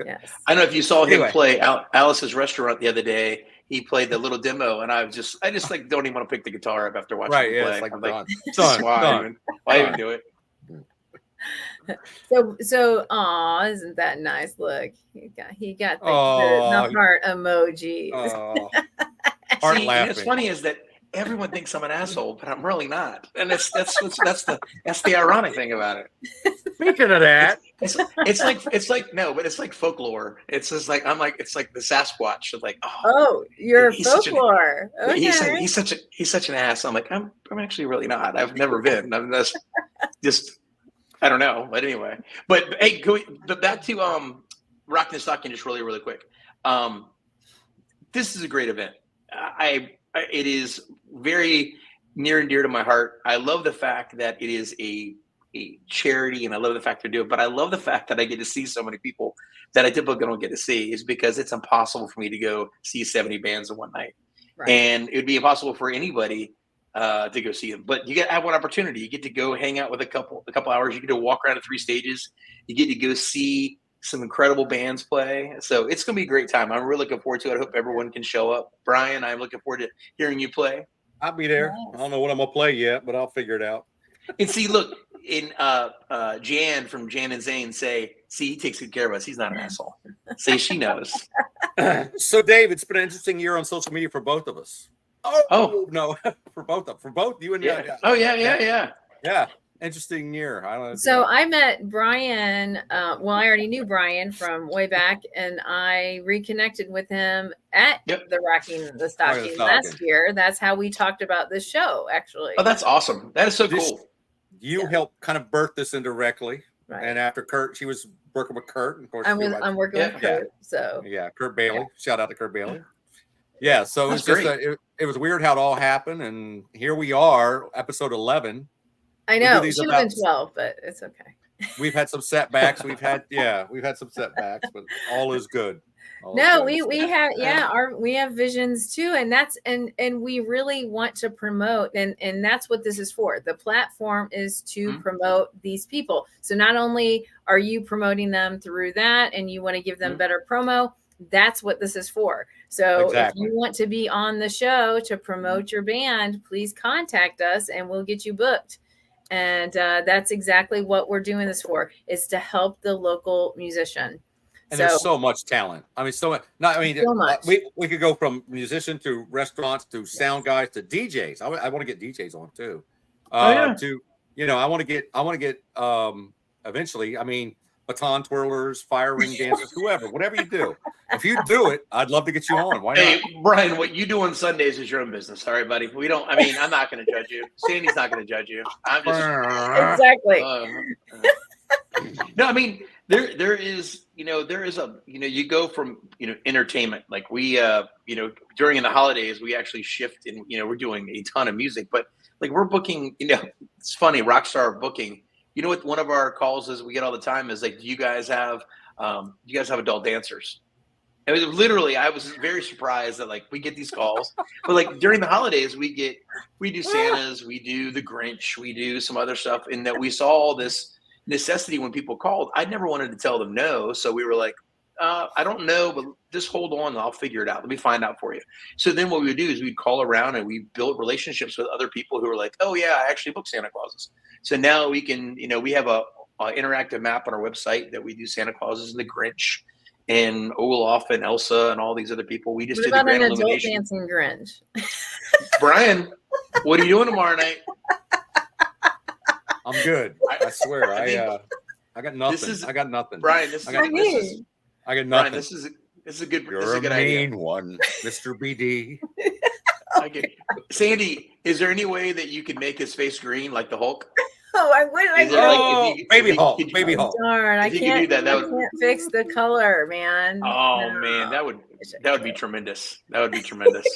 Yes. I don't know if you saw him play Alice's Restaurant the other day. He played the little demo, and I just don't even want to pick the guitar up after watching him play. It's I'm why even do it? So, isn't that nice? Look, he got the heart emoji. Heart See, laughing. What's funny is that everyone thinks I'm an asshole, but I'm really not, and that's the ironic thing about it. Speaking of that, it's like folklore. It's just like it's like the Sasquatch. It's like you're folklore. He's such an ass. I'm like I'm actually really not. I've never been. I'm just I don't know. But anyway, but hey, back to Rockin the Stockin just really quick. This is a great event. It is very near and dear to my heart. I love the fact that it is a charity, and I love the fact they do it. But I love the fact that I get to see so many people that I typically don't get to see, is because it's impossible for me to go see 70 bands in one night, and it would be impossible for anybody to go see them. But you get to have one opportunity. You get to go hang out with a couple hours. You get to walk around the 3 stages. You get to go see some incredible bands play. So it's going to be a great time. I'm really looking forward to it. I hope everyone can show up. Brian, I'm looking forward to hearing you play. I'll be there. I don't know what I'm going to play yet, but I'll figure it out. And see, look, in Jan from Jan and Zane he takes good care of us. He's not an asshole. See, she knows. So Dave, it's been an interesting year on social media for both of us. No, for both you and me. Yeah. Interesting year. I met Brian. I already knew Brian from way back, and I reconnected with him at the Rockin the Stockin last year. That's how we talked about this show, actually. Oh, that's awesome. That is so cool. You helped kind of birth this indirectly, and after Kurt, she was working with Kurt. And of course, I'm working with Kurt. So Kurt Bailey. Shout out to Kurt Bailey. Yeah, so it's just it was weird how it all happened, and here we are, episode 11. I know it should have been 12, but it's okay. We've had some setbacks. We've had some setbacks, but all is good. We have visions too, and that's and we really want to promote, and that's what this is for. The platform is to promote these people. So not only are you promoting them through that, and you want to give them better promo, That's what this is for. So Exactly. if you want to be on the show to promote your band, please contact us and we'll get you booked. And that's exactly what we're doing this for, is to help the local musician. And there's so much talent. I mean, so much. So much. We could go from musician to restaurants to sound guys to DJs. I want to get DJs on too. To, you know, I want to get eventually. I mean, baton twirlers, fire ring dancers, whoever, whatever you do. If you do it, I'd love to get you on. Why not? Hey, Brian, what you do on Sundays is your own business. All right, buddy. We don't. I mean, I'm not going to judge you. Sandy's not going to judge you. I'm just exactly. No, I mean, there is a, you go from, entertainment, like we, during the holidays, we actually shift and, we're doing a ton of music, but like we're booking, it's funny, Rockstar Booking. You know what one of our calls is we get all the time is like, do you guys have adult dancers? And it was literally, I was very surprised that like we get these calls, but like during the holidays we do Santas, we do the Grinch, we do some other stuff, and that we saw all this necessity when people called. I never wanted to tell them no, so we were like, I don't know, but just hold on and I'll figure it out. Let me find out for you. So then what we would do is we'd call around and we built relationships with other people who were like, oh yeah, I actually book Santa Clauses. So now we can, we have a interactive map on our website that we do Santa Clauses and the Grinch and Olaf and Elsa and all these other people. We just what did the about Grand an adult Illumination. dancing Grinch? Brian, what are you doing tomorrow night? I'm good. I swear. I got nothing. I got nothing. Brian, I got nothing. Brian, this is a good. You're this is a good mean idea. one, Mr. BD. Sandy, is there any way that you can make his face green like the Hulk? Oh, I would. Is it like if you- Baby if you- Hulk, could you- baby Hulk. Darn, I If you could can't. do that, that I would- can't fix the color, man. Oh No. man, that would I be could. tremendous. That would be tremendous.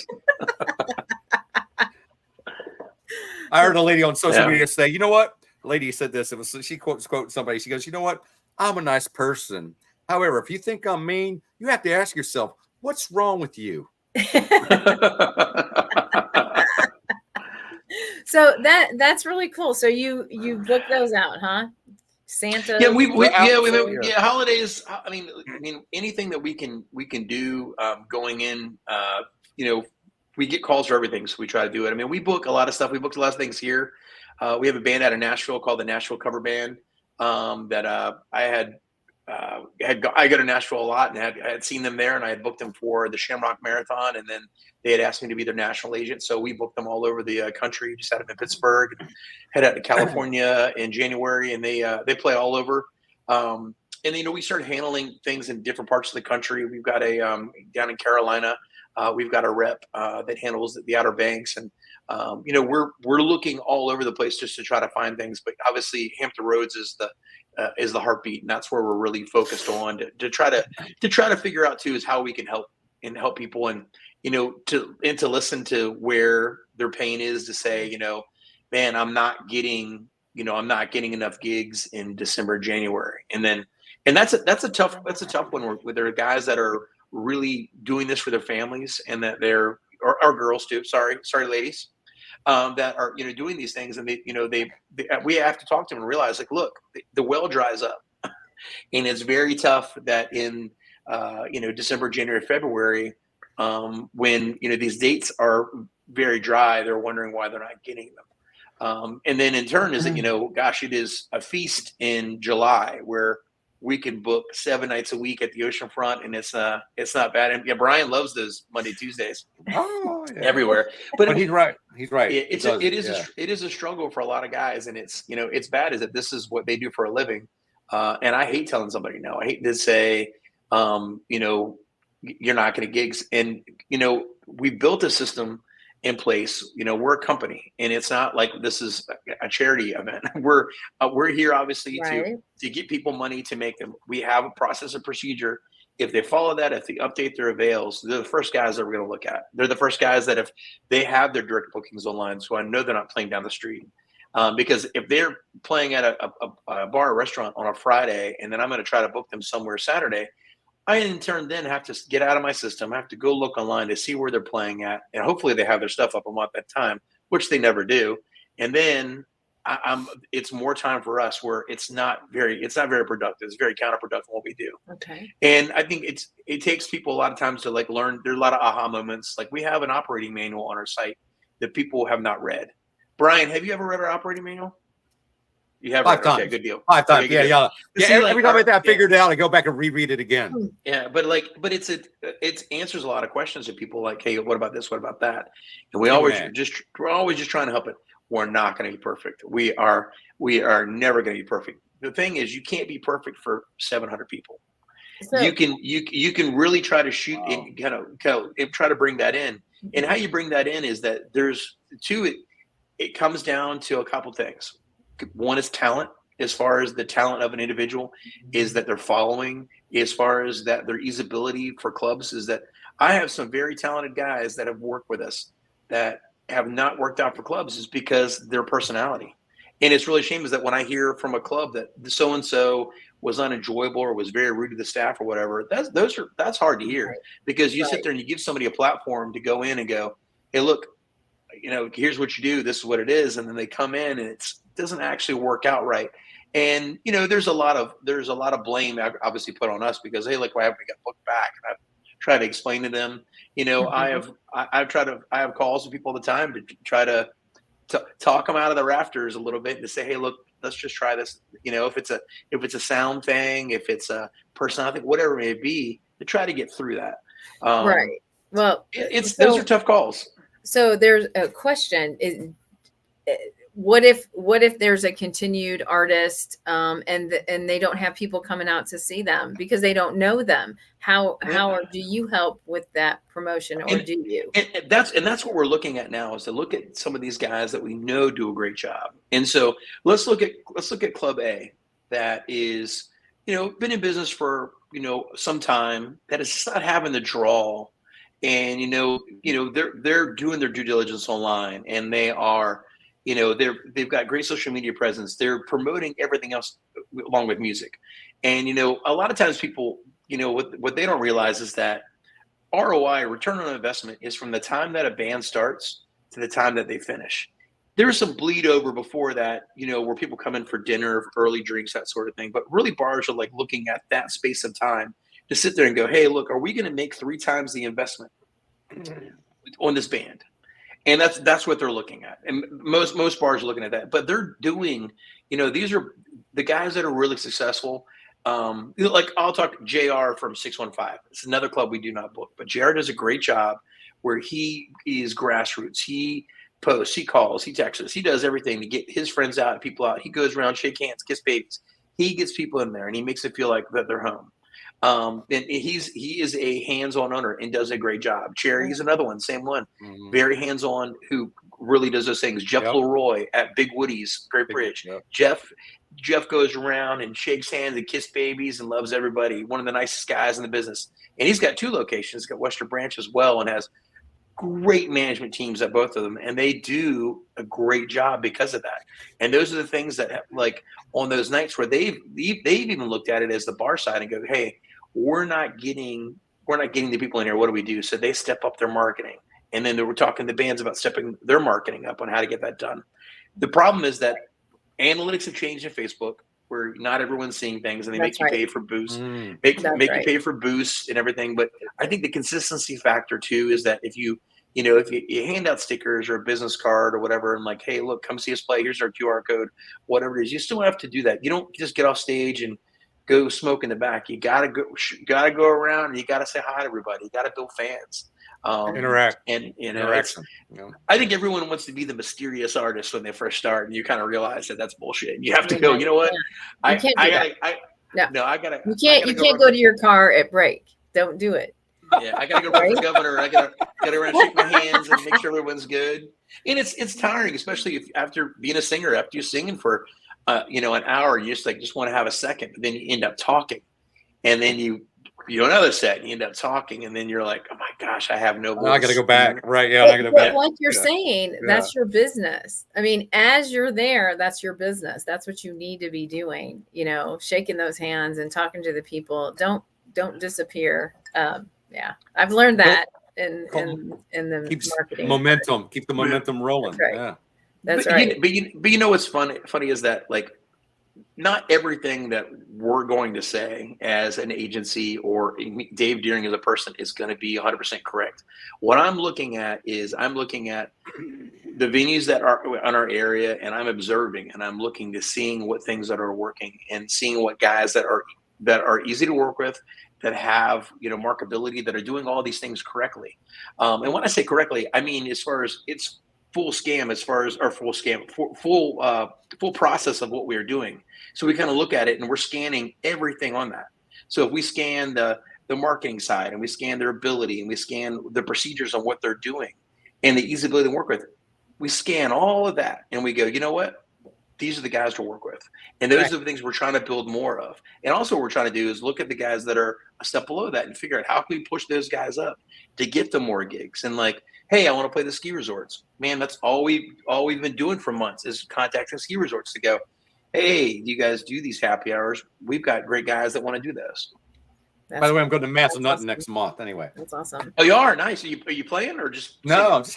I heard a lady on social Yeah. media say, you know what? The lady said this. It was she quoted somebody. She goes, you know what? I'm a nice person. However, if you think I'm mean, you have to ask yourself, what's wrong with you? So that's really cool. So you book those out, huh? Santa. Yeah, we Absolutely. holidays. I mean, anything that we can do going in. We get calls for everything, so we try to do it. I mean, we book a lot of stuff. We booked a lot of things here. We have a band out of Nashville called the Nashville Cover Band that I go to Nashville a lot, and I had seen them there, and I had booked them for the Shamrock Marathon, and then they had asked me to be their national agent. So we booked them all over the country. Just had them in Pittsburgh, head out to California in January, and they play all over. And we started handling things in different parts of the country. We've got a down in Carolina. We've got a rep that handles the Outer Banks, and we're looking all over the place just to try to find things. But obviously, Hampton Roads is the heartbeat, and that's where we're really focused on to try to figure out too is how we can help people, and to listen to where their pain is, to say, man, I'm not getting enough gigs in December, January, and that's a tough one where there are guys that are really doing this for their families, and that they're or girls too. Sorry, ladies, that are doing these things, and we have to talk to them and realize, like, look, the well dries up, and it's very tough that in December, January, February, when these dates are very dry, they're wondering why they're not getting them, and then in turn is that gosh, it is a feast in July where we can book 7 nights a week at the oceanfront, and it's not bad. And yeah, Brian loves those Monday, Tuesdays everywhere. But he's right. It is a struggle for a lot of guys, and it's bad is that this is what they do for a living. And I hate telling somebody no. I hate to say, you're not going to gigs. And we built a system in place. We're a company, and it's not like this is a charity event. We're here obviously to get people money to make them. We have a process and procedure. If they follow that, if they update their avails, they're the first guys that we're going to look at. They're the first guys that if they have their direct bookings online, so I know they're not playing down the street. Because if they're playing at a bar or restaurant on a Friday, and then I'm going to try to book them somewhere Saturday, I in turn then have to get out of my system. I have to go look online to see where they're playing at, and hopefully they have their stuff up at that time, which they never do. And then it's more time for us where it's not very productive. It's very counterproductive what we do. Okay. And I think it takes people a lot of times to like learn. There's a lot of aha moments. Like we have an operating manual on our site that people have not read. Brian, have you ever read our operating manual? You have 5 read, times. okay, good deal. 5 times. Okay, Yeah. See, Every time I figured it out, I go back and reread it again. Yeah, but it answers a lot of questions to people like, hey, what about this? What about that? And we're always just trying to help it. We're not going to be perfect. We are never going to be perfect. The thing is, you can't be perfect for 700 people. So, you can really try to shoot and kind of try to bring that in. And how you bring that in is that there's it comes down to a couple things. One is talent, as far as the talent of an individual is that they're following, as far as that their usability for clubs is that I have some very talented guys that have worked with us that have not worked out for clubs is because their personality. And it's really a shame is that when I hear from a club that so-and-so was unenjoyable or was very rude to the staff or whatever, that's hard to hear because you sit there and you give somebody a platform to go in and go, hey, look, here's what you do. This is what it is. And then they come in and it doesn't actually work out right. And, there's a lot of blame obviously put on us because, hey, look, why haven't we got booked back? And I've tried to explain to them, I have calls with people all the time to try to talk them out of the rafters a little bit and to say, hey, look, let's just try this. If it's a sound thing, if it's a personality, whatever it may be, to try to get through that. Right. Well, those are tough calls. So there's a question: what if there's a continued artist and they don't have people coming out to see them because they don't know them? How do you help with that promotion, or do you? And that's what we're looking at now is to look at some of these guys that we know do a great job. And so let's look at Club A that is been in business for some time, that is just not having the draw. And they're doing their due diligence online, and they are, they've got great social media presence. They're promoting everything else along with music, and a lot of times people, what they don't realize is that ROI, return on investment, is from the time that a band starts to the time that they finish. There is some bleed over before that, where people come in for dinner, early drinks, that sort of thing. But really, bars are like looking at that space of time to sit there and go, hey, look, are we going to make 3 times the investment on this band? And that's what they're looking at. And most bars are looking at that. But they're doing, these are the guys that are really successful. Like I'll talk JR from 615. It's another club we do not book. But JR does a great job where he is grassroots. He posts, he calls, he texts us. He does everything to get his friends out and people out. He goes around, shake hands, kiss babies. He gets people in there, and he makes it feel like that they're home. And he is a hands-on owner and does a great job. Cherry's another one, same one, very hands-on, who really does those things. Jeff Leroy at Big Woody's, Great Bridge. Jeff goes around and shakes hands and kiss babies and loves everybody. One of the nicest guys in the business. And he's got 2 locations. He's got Western Branch as well, and has great management teams at both of them, and they do a great job because of that. And those are the things that, like, on those nights where they've even looked at it as the bar side and go, hey, we're not getting the people in here. What do we do? So they step up their marketing, and then they were talking to bands about stepping their marketing up on how to get that done. The problem is that analytics have changed in Facebook, where not everyone's seeing things, and they make you pay for boosts, make you pay for boosts and everything. But I think the consistency factor too is that if you hand out stickers or a business card or whatever, and like, hey, look, come see us play. Here's our QR code, whatever it is. You still have to do that. You don't just get off stage and go smoke in the back. You gotta go around and you gotta say hi to everybody. You gotta build fans. Interact. And interaction. I think everyone wants to be the mysterious artist when they first start, and you kind of realize that that's bullshit. You have to go, you know what? You can't do that. I gotta. You can't go to your car at break. Don't do it. Yeah, I gotta go run for governor. I gotta around, shake my hands, and make sure everyone's good. And it's tiring, especially if after being a singer, after you're singing for an hour, you just want to have a second, but then you end up talking, and then you do another set, and you end up talking, and then you're like, oh my gosh, I have no voice. I gotta go back. Right? Yeah, I gotta go back. Like you're saying, that's your business. I mean, as you're there, that's your business. That's what you need to be doing. Shaking those hands and talking to the people. Don't disappear. Yeah, I've learned that in the Keeps marketing. Momentum. Keep the momentum rolling. Right. Yeah. That's but, right. but you know what's funny is that, like, not everything that we're going to say as an agency or Dave Deering as a person is going to be 100% correct. What I'm looking at is I'm looking at the venues that are on our area, and I'm observing and I'm looking to seeing what things that are working and seeing what guys that are easy to work with, that have, you know, markability, that are doing all these things correctly. And when I say correctly, I mean as far as it's full scam, as far as, or full scam, full process of what we are doing. So we kind of look at it and we're scanning everything on that. So if we scan the marketing side, and we scan their ability, and we scan the procedures on what they're doing and the easy ability to work with, we scan all of that and we go, you know what? These are the guys to work with. And those Right. are the things we're trying to build more of. And also what we're trying to do is look at the guys that are a step below that and figure out how can we push those guys up to get them more gigs. And like, hey, I want to play the ski resorts. Man, that's all we've been doing for months is contacting ski resorts to go, hey, you guys do these happy hours? We've got great guys that want to do those. By the way, I'm going to Massanutten awesome. next month anyway. That's awesome. Oh, you are? Nice. Are you playing or just No, singing? I'm just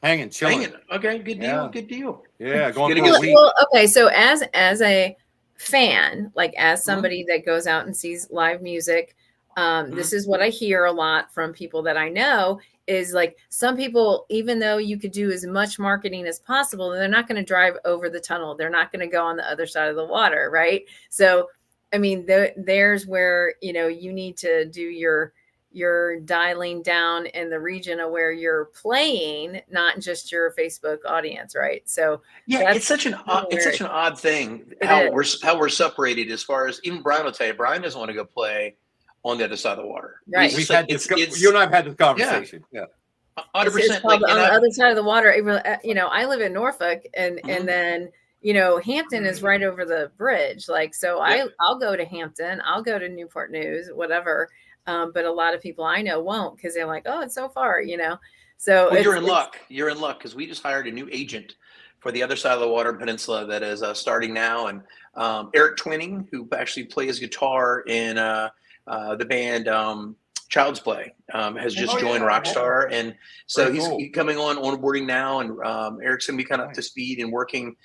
hanging, chilling. Hanging. Okay, good deal. Yeah. Good deal. Yeah, going Gonna for get a week. Well, okay, so as a fan, like as somebody that goes out and sees live music, this is what I hear a lot from people that I know is like some people, even though you could do as much marketing as possible, they're not going to drive over the tunnel. They're not going to go on the other side of the water, right? So, I mean, there's where, you know, you need to do your dialing down in the region of where you're playing, not just your Facebook audience, right? So yeah, it's such an odd thing how we're separated as far as even Brian will tell you. Brian doesn't want to go play on the other side of the water. Right. We've had this, you and I have had this conversation. Yeah. 100%. Like, on the other side of the water, you know, I live in Norfolk, and then, you know, Hampton is right over the bridge. Like, so I'll go to Hampton, I'll go to Newport News, whatever. But a lot of people I know won't, because they're like, oh, it's so far, you know. So you're in luck. You're in luck because we just hired a new agent for the other side of the water peninsula that is starting now. And Eric Twinning, who actually plays guitar in the band Child's Play, has just joined Rockstar. And so he's coming onboarding now. And Eric's going to be kind of up to speed and working,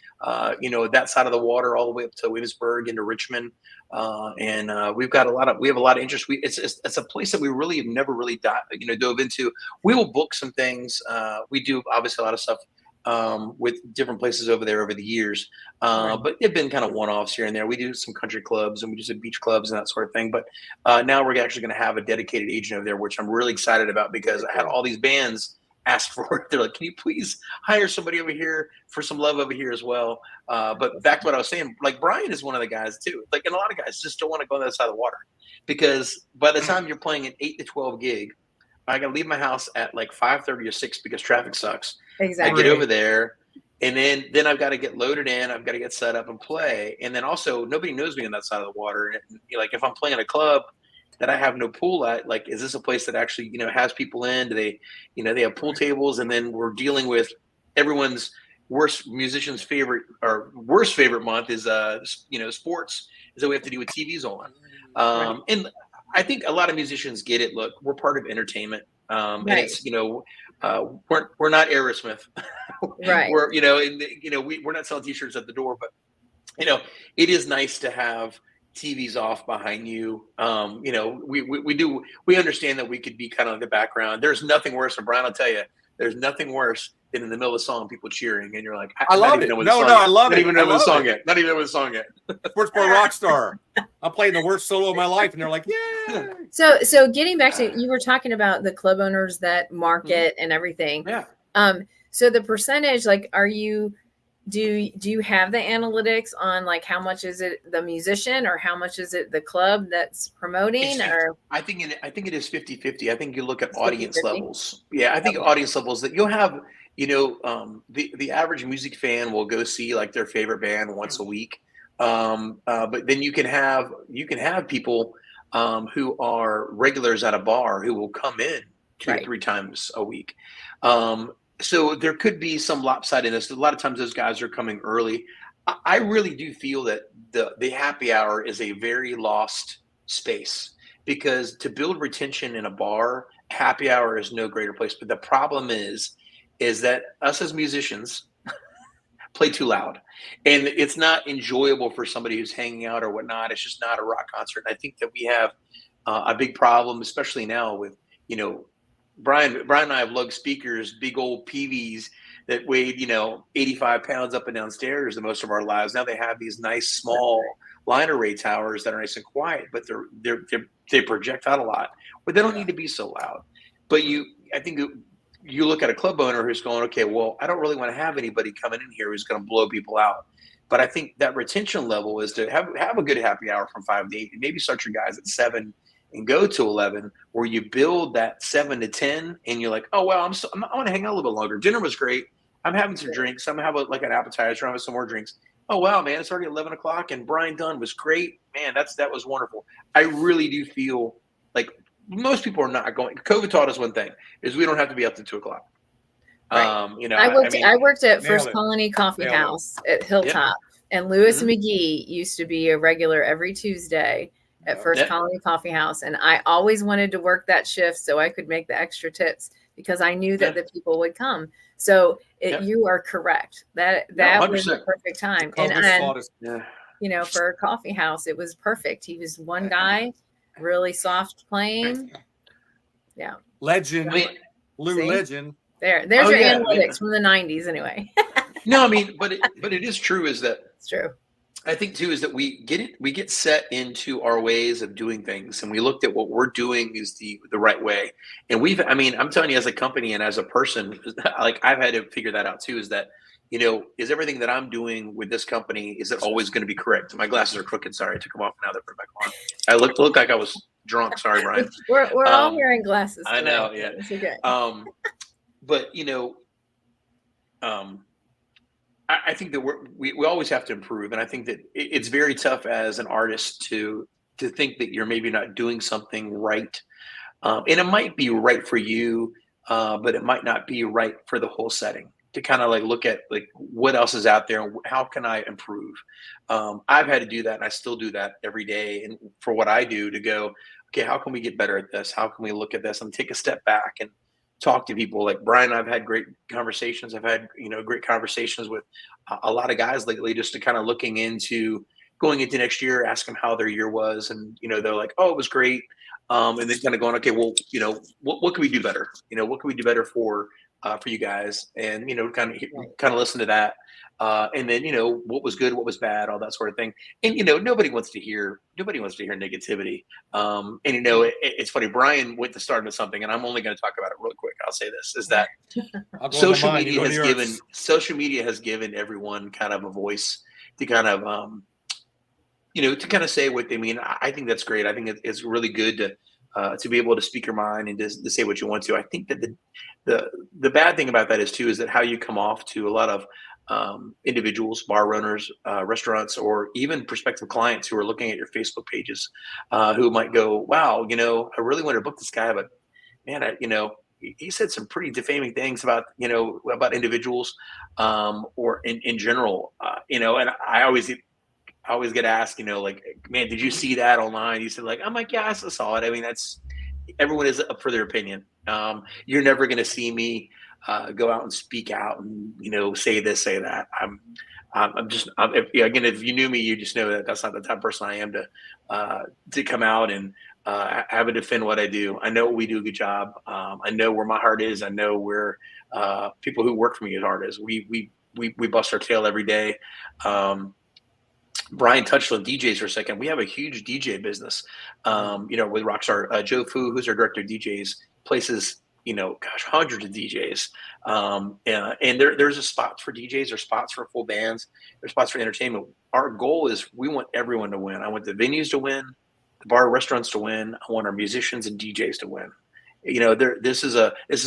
you know, that side of the water all the way up to Williamsburg into Richmond. And we have a lot of interest. It's a place that we really have never really dove into. We will book some things. We do obviously a lot of stuff with different places over there over the years. But they've been kind of one-offs here and there. We do some country clubs and we do some beach clubs and that sort of thing. But now we're actually going to have a dedicated agent over there, which I'm really excited about because I had all these bands ask for it. They're like, can you please hire somebody over here for some love over here as well? But back to what I was saying, like Brian is one of the guys too. Like, and a lot of guys just don't want to go on the other side of the water because by the time you're playing an 8 to 12 gig, I got to leave my house at like 5:30 or 6 because traffic sucks. Exactly. I get over there, and then I've got to get loaded in. I've got to get set up and play. And then also, nobody knows me on that side of the water. And like, if I'm playing a club that I have no pool at, like, is this a place that actually, you know, has people in? Do they, you know, they have pool tables? And then we're dealing with everyone's worst musician's favorite or worst favorite month is, you know, sports, is that we have to do with TVs on. And I think a lot of musicians get it. Look, we're part of entertainment. And it's, you know, we're not Aerosmith. We're, you know, we're not selling t-shirts at the door, but, you know, it is nice to have TVs off behind you. You know, we understand that we could be kind of in the background. There's nothing worse, and Brian will tell you, there's nothing worse than in the middle of the song, people cheering, and you're like, I love it. I love it. Not even know the song yet. Not even know the song yet. Sports Bar Rockstar. I'm playing the worst solo of my life, and they're like, yeah. So getting back to, you were talking about the club owners that market and everything. Yeah. So the percentage, like, do you have the analytics on like how much is it the musician or how much is it the club that's promoting? Or I think it is 50-50. I think you look at audience levels. Yeah, I think audience levels that you'll have, you know, the average music fan will go see like their favorite band once a week. But then you can have people who are regulars at a bar who will come in 2 or 3 times a week. So there could be some lopsidedness. A lot of times those guys are coming early. I really do feel that the happy hour is a very lost space because to build retention in a bar, happy hour is no greater place. But the problem is that us as musicians, play too loud, and it's not enjoyable for somebody who's hanging out or whatnot. It's just not a rock concert. And I think that we have a big problem, especially now with, you know, Brian and I have lugged speakers, big old PVs that weighed, you know, 85 pounds up and downstairs in most of our lives. Now they have these nice small line array towers that are nice and quiet, but they project out a lot, but they don't need to be so loud. But I think you look at a club owner who's going, okay, well, I don't really want to have anybody coming in here who's going to blow people out. But I think that retention level is to have a good happy hour from 5 to 8, and maybe start your guys at 7 and go to 11, where you build that 7 to 10, and you're like, oh, well, I want to hang out a little bit longer. Dinner was great. I'm having some drinks. I'm going to have like an appetizer. I'm having some more drinks. Oh, wow, man, it's already 11 o'clock, and Brian Dunn was great. Man, that was wonderful. I really do feel like most people are not going. COVID taught us one thing, is we don't have to be up to 2 o'clock. Right. You know, I worked at First it. Colony Coffee Nailed it. House at Hilltop, and Lewis McGee used to be a regular every Tuesday at First Colony Coffee House, and I always wanted to work that shift so I could make the extra tips because I knew that the people would come. So you are correct. That was the perfect time. And you know, for a coffee house, it was perfect. He was one guy, really soft playing. Yeah. Legend. Lou Legend. There's your analytics from the 90s anyway. No, I mean, but it is true, is that it's true. I think too is that we get set into our ways of doing things, and we looked at what we're doing is the right way. And I'm telling you, as a company and as a person, like I've had to figure that out too, is that, you know, is everything that I'm doing with this company, is it always going to be correct? My glasses are crooked. Sorry, I took them off. Now they're put back on. I looked like I was drunk. Sorry, Brian. We're all wearing glasses today. I know. Yeah. It's okay. But you know, I think that we always have to improve, and I think that it's very tough as an artist to think that you're maybe not doing something right, and it might be right for you, but it might not be right for the whole setting. To kind of like look at like what else is out there and how can I improve. I've had to do that, and I still do that every day. And for what I do, to go, okay, how can we get better at this? How can we look at this and take a step back and talk to people like Brian? I've had great conversations. I've had, you know, great conversations with a lot of guys lately, just to kind of going into next year, ask them how their year was. And, you know, they're like, oh, it was great. And then kind of going, okay, well, you know, what can we do better? You know, what can we do better for you guys? And, you know, kind of listen to that. And then, you know, what was good, what was bad, all that sort of thing. And, you know, nobody wants to hear negativity. And, you know, it's funny, Brian went to start with something, and I'm only going to talk about it real quick. I'll say this, is that social media has given everyone kind of a voice to kind of, you know, to kind of say what they mean. I think that's great. I think it's really good to be able to speak your mind and to say what you want to. I think that the bad thing about that is that how you come off to a lot of individuals, bar owners, restaurants, or even prospective clients who are looking at your Facebook pages, who might go, wow, you know, I really want to book this guy, but man, you know, he said some pretty defaming things about, you know, about individuals, or in general, you know. And I always get asked, you know, like, man, did you see that online? He said, like, I'm like, yeah, I saw it. I mean, everyone is up for their opinion. You're never going to see me go out and speak out and, you know, say this, say that. If you knew me, you just know that that's not the type of person I am to come out and have to defend what I do. I know we do a good job. I know where my heart is. I know where people who work for me heart is. We bust our tail every day. Brian touched on DJs for a second. We have a huge DJ business, you know, with Rockstar. Joe Fu, who's our director of DJs, places, you know, gosh, hundreds of DJs. And there's a spots for DJs, there's spots for full bands, there's spots for entertainment. Our goal is we want everyone to win. I want the venues to win, the bar restaurants to win. I want our musicians and DJs to win. You know, this is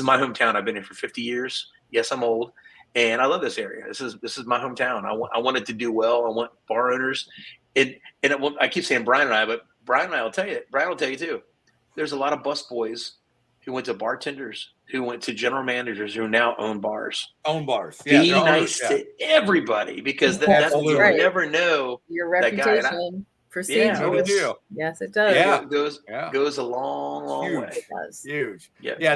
my hometown. I've been here for 50 years. Yes, I'm old. And I love this area. This is my hometown. I want it to do well. I want bar owners. I keep saying Brian and I, but Brian and I will tell you. Brian will tell you too. There's a lot of bus boys who went to bartenders, who went to general managers, who now own bars. Yeah, be nice to everybody, because that's you never know. Your reputation precedes you. Yes, it does. Yeah, it goes a long way. It does. Huge. Yeah.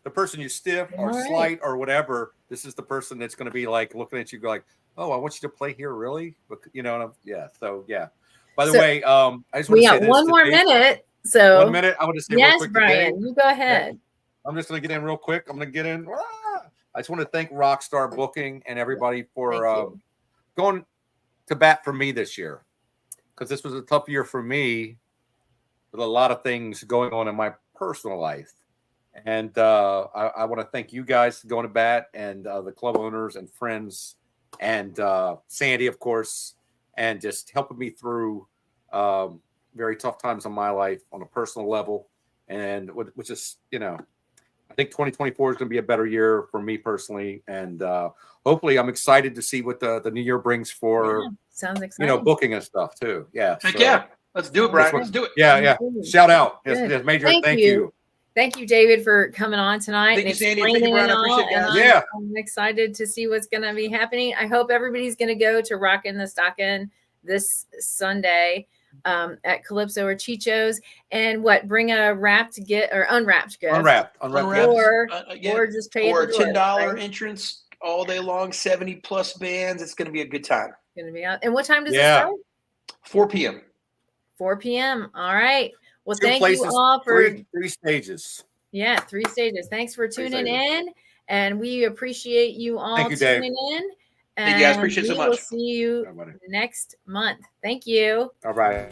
The person you stiff or slight or whatever, this is the person that's going to be like looking at you, go like, oh, I want you to play here, really? But, you know, and yeah. So yeah. By the way, I just want we to say got this. one more minute. So 1 minute. I want to say real yes, quick. Brian, Today, you go ahead. I'm just going to get in real quick. I'm going to get in. I just want to thank Rockstar Booking and everybody for going to bat for me this year, because this was a tough year for me with a lot of things going on in my personal life. And I want to thank you guys for going to bat, and the club owners and friends, and Sandy, of course, and just helping me through very tough times in my life on a personal level. And which is, you know, I think 2024 is going to be a better year for me personally. And hopefully I'm excited to see what the new year brings for, sounds exciting. you know, booking and stuff too. Yeah. Heck yeah. Let's do it, Brian. Let's do it. Yeah. Yeah. Shout out. Yes, Major. Thank you. Thank you, David, for coming on tonight. Thank you, Sandy. Thank you, Brian. I appreciate it, guys. Yeah. I'm excited to see what's going to be happening. I hope everybody's going to go to Rockin the Stockin this Sunday at Calypso or Chicho's, and bring a wrapped gift or unwrapped gift. Unwrapped. Or just pay for at a the $10 door, right? entrance all day long, 70+ bands. It's going to be a good time. It's going to be out. And what time does it start? 4 p.m. 4 p.m. All right. Well, 2 thank places, you all for 3 stages. Yeah, 3 stages. Thanks for tuning in, and we appreciate you all tuning in. Thank you guys. Appreciate it so much. We'll see you next month. Thank you. All right.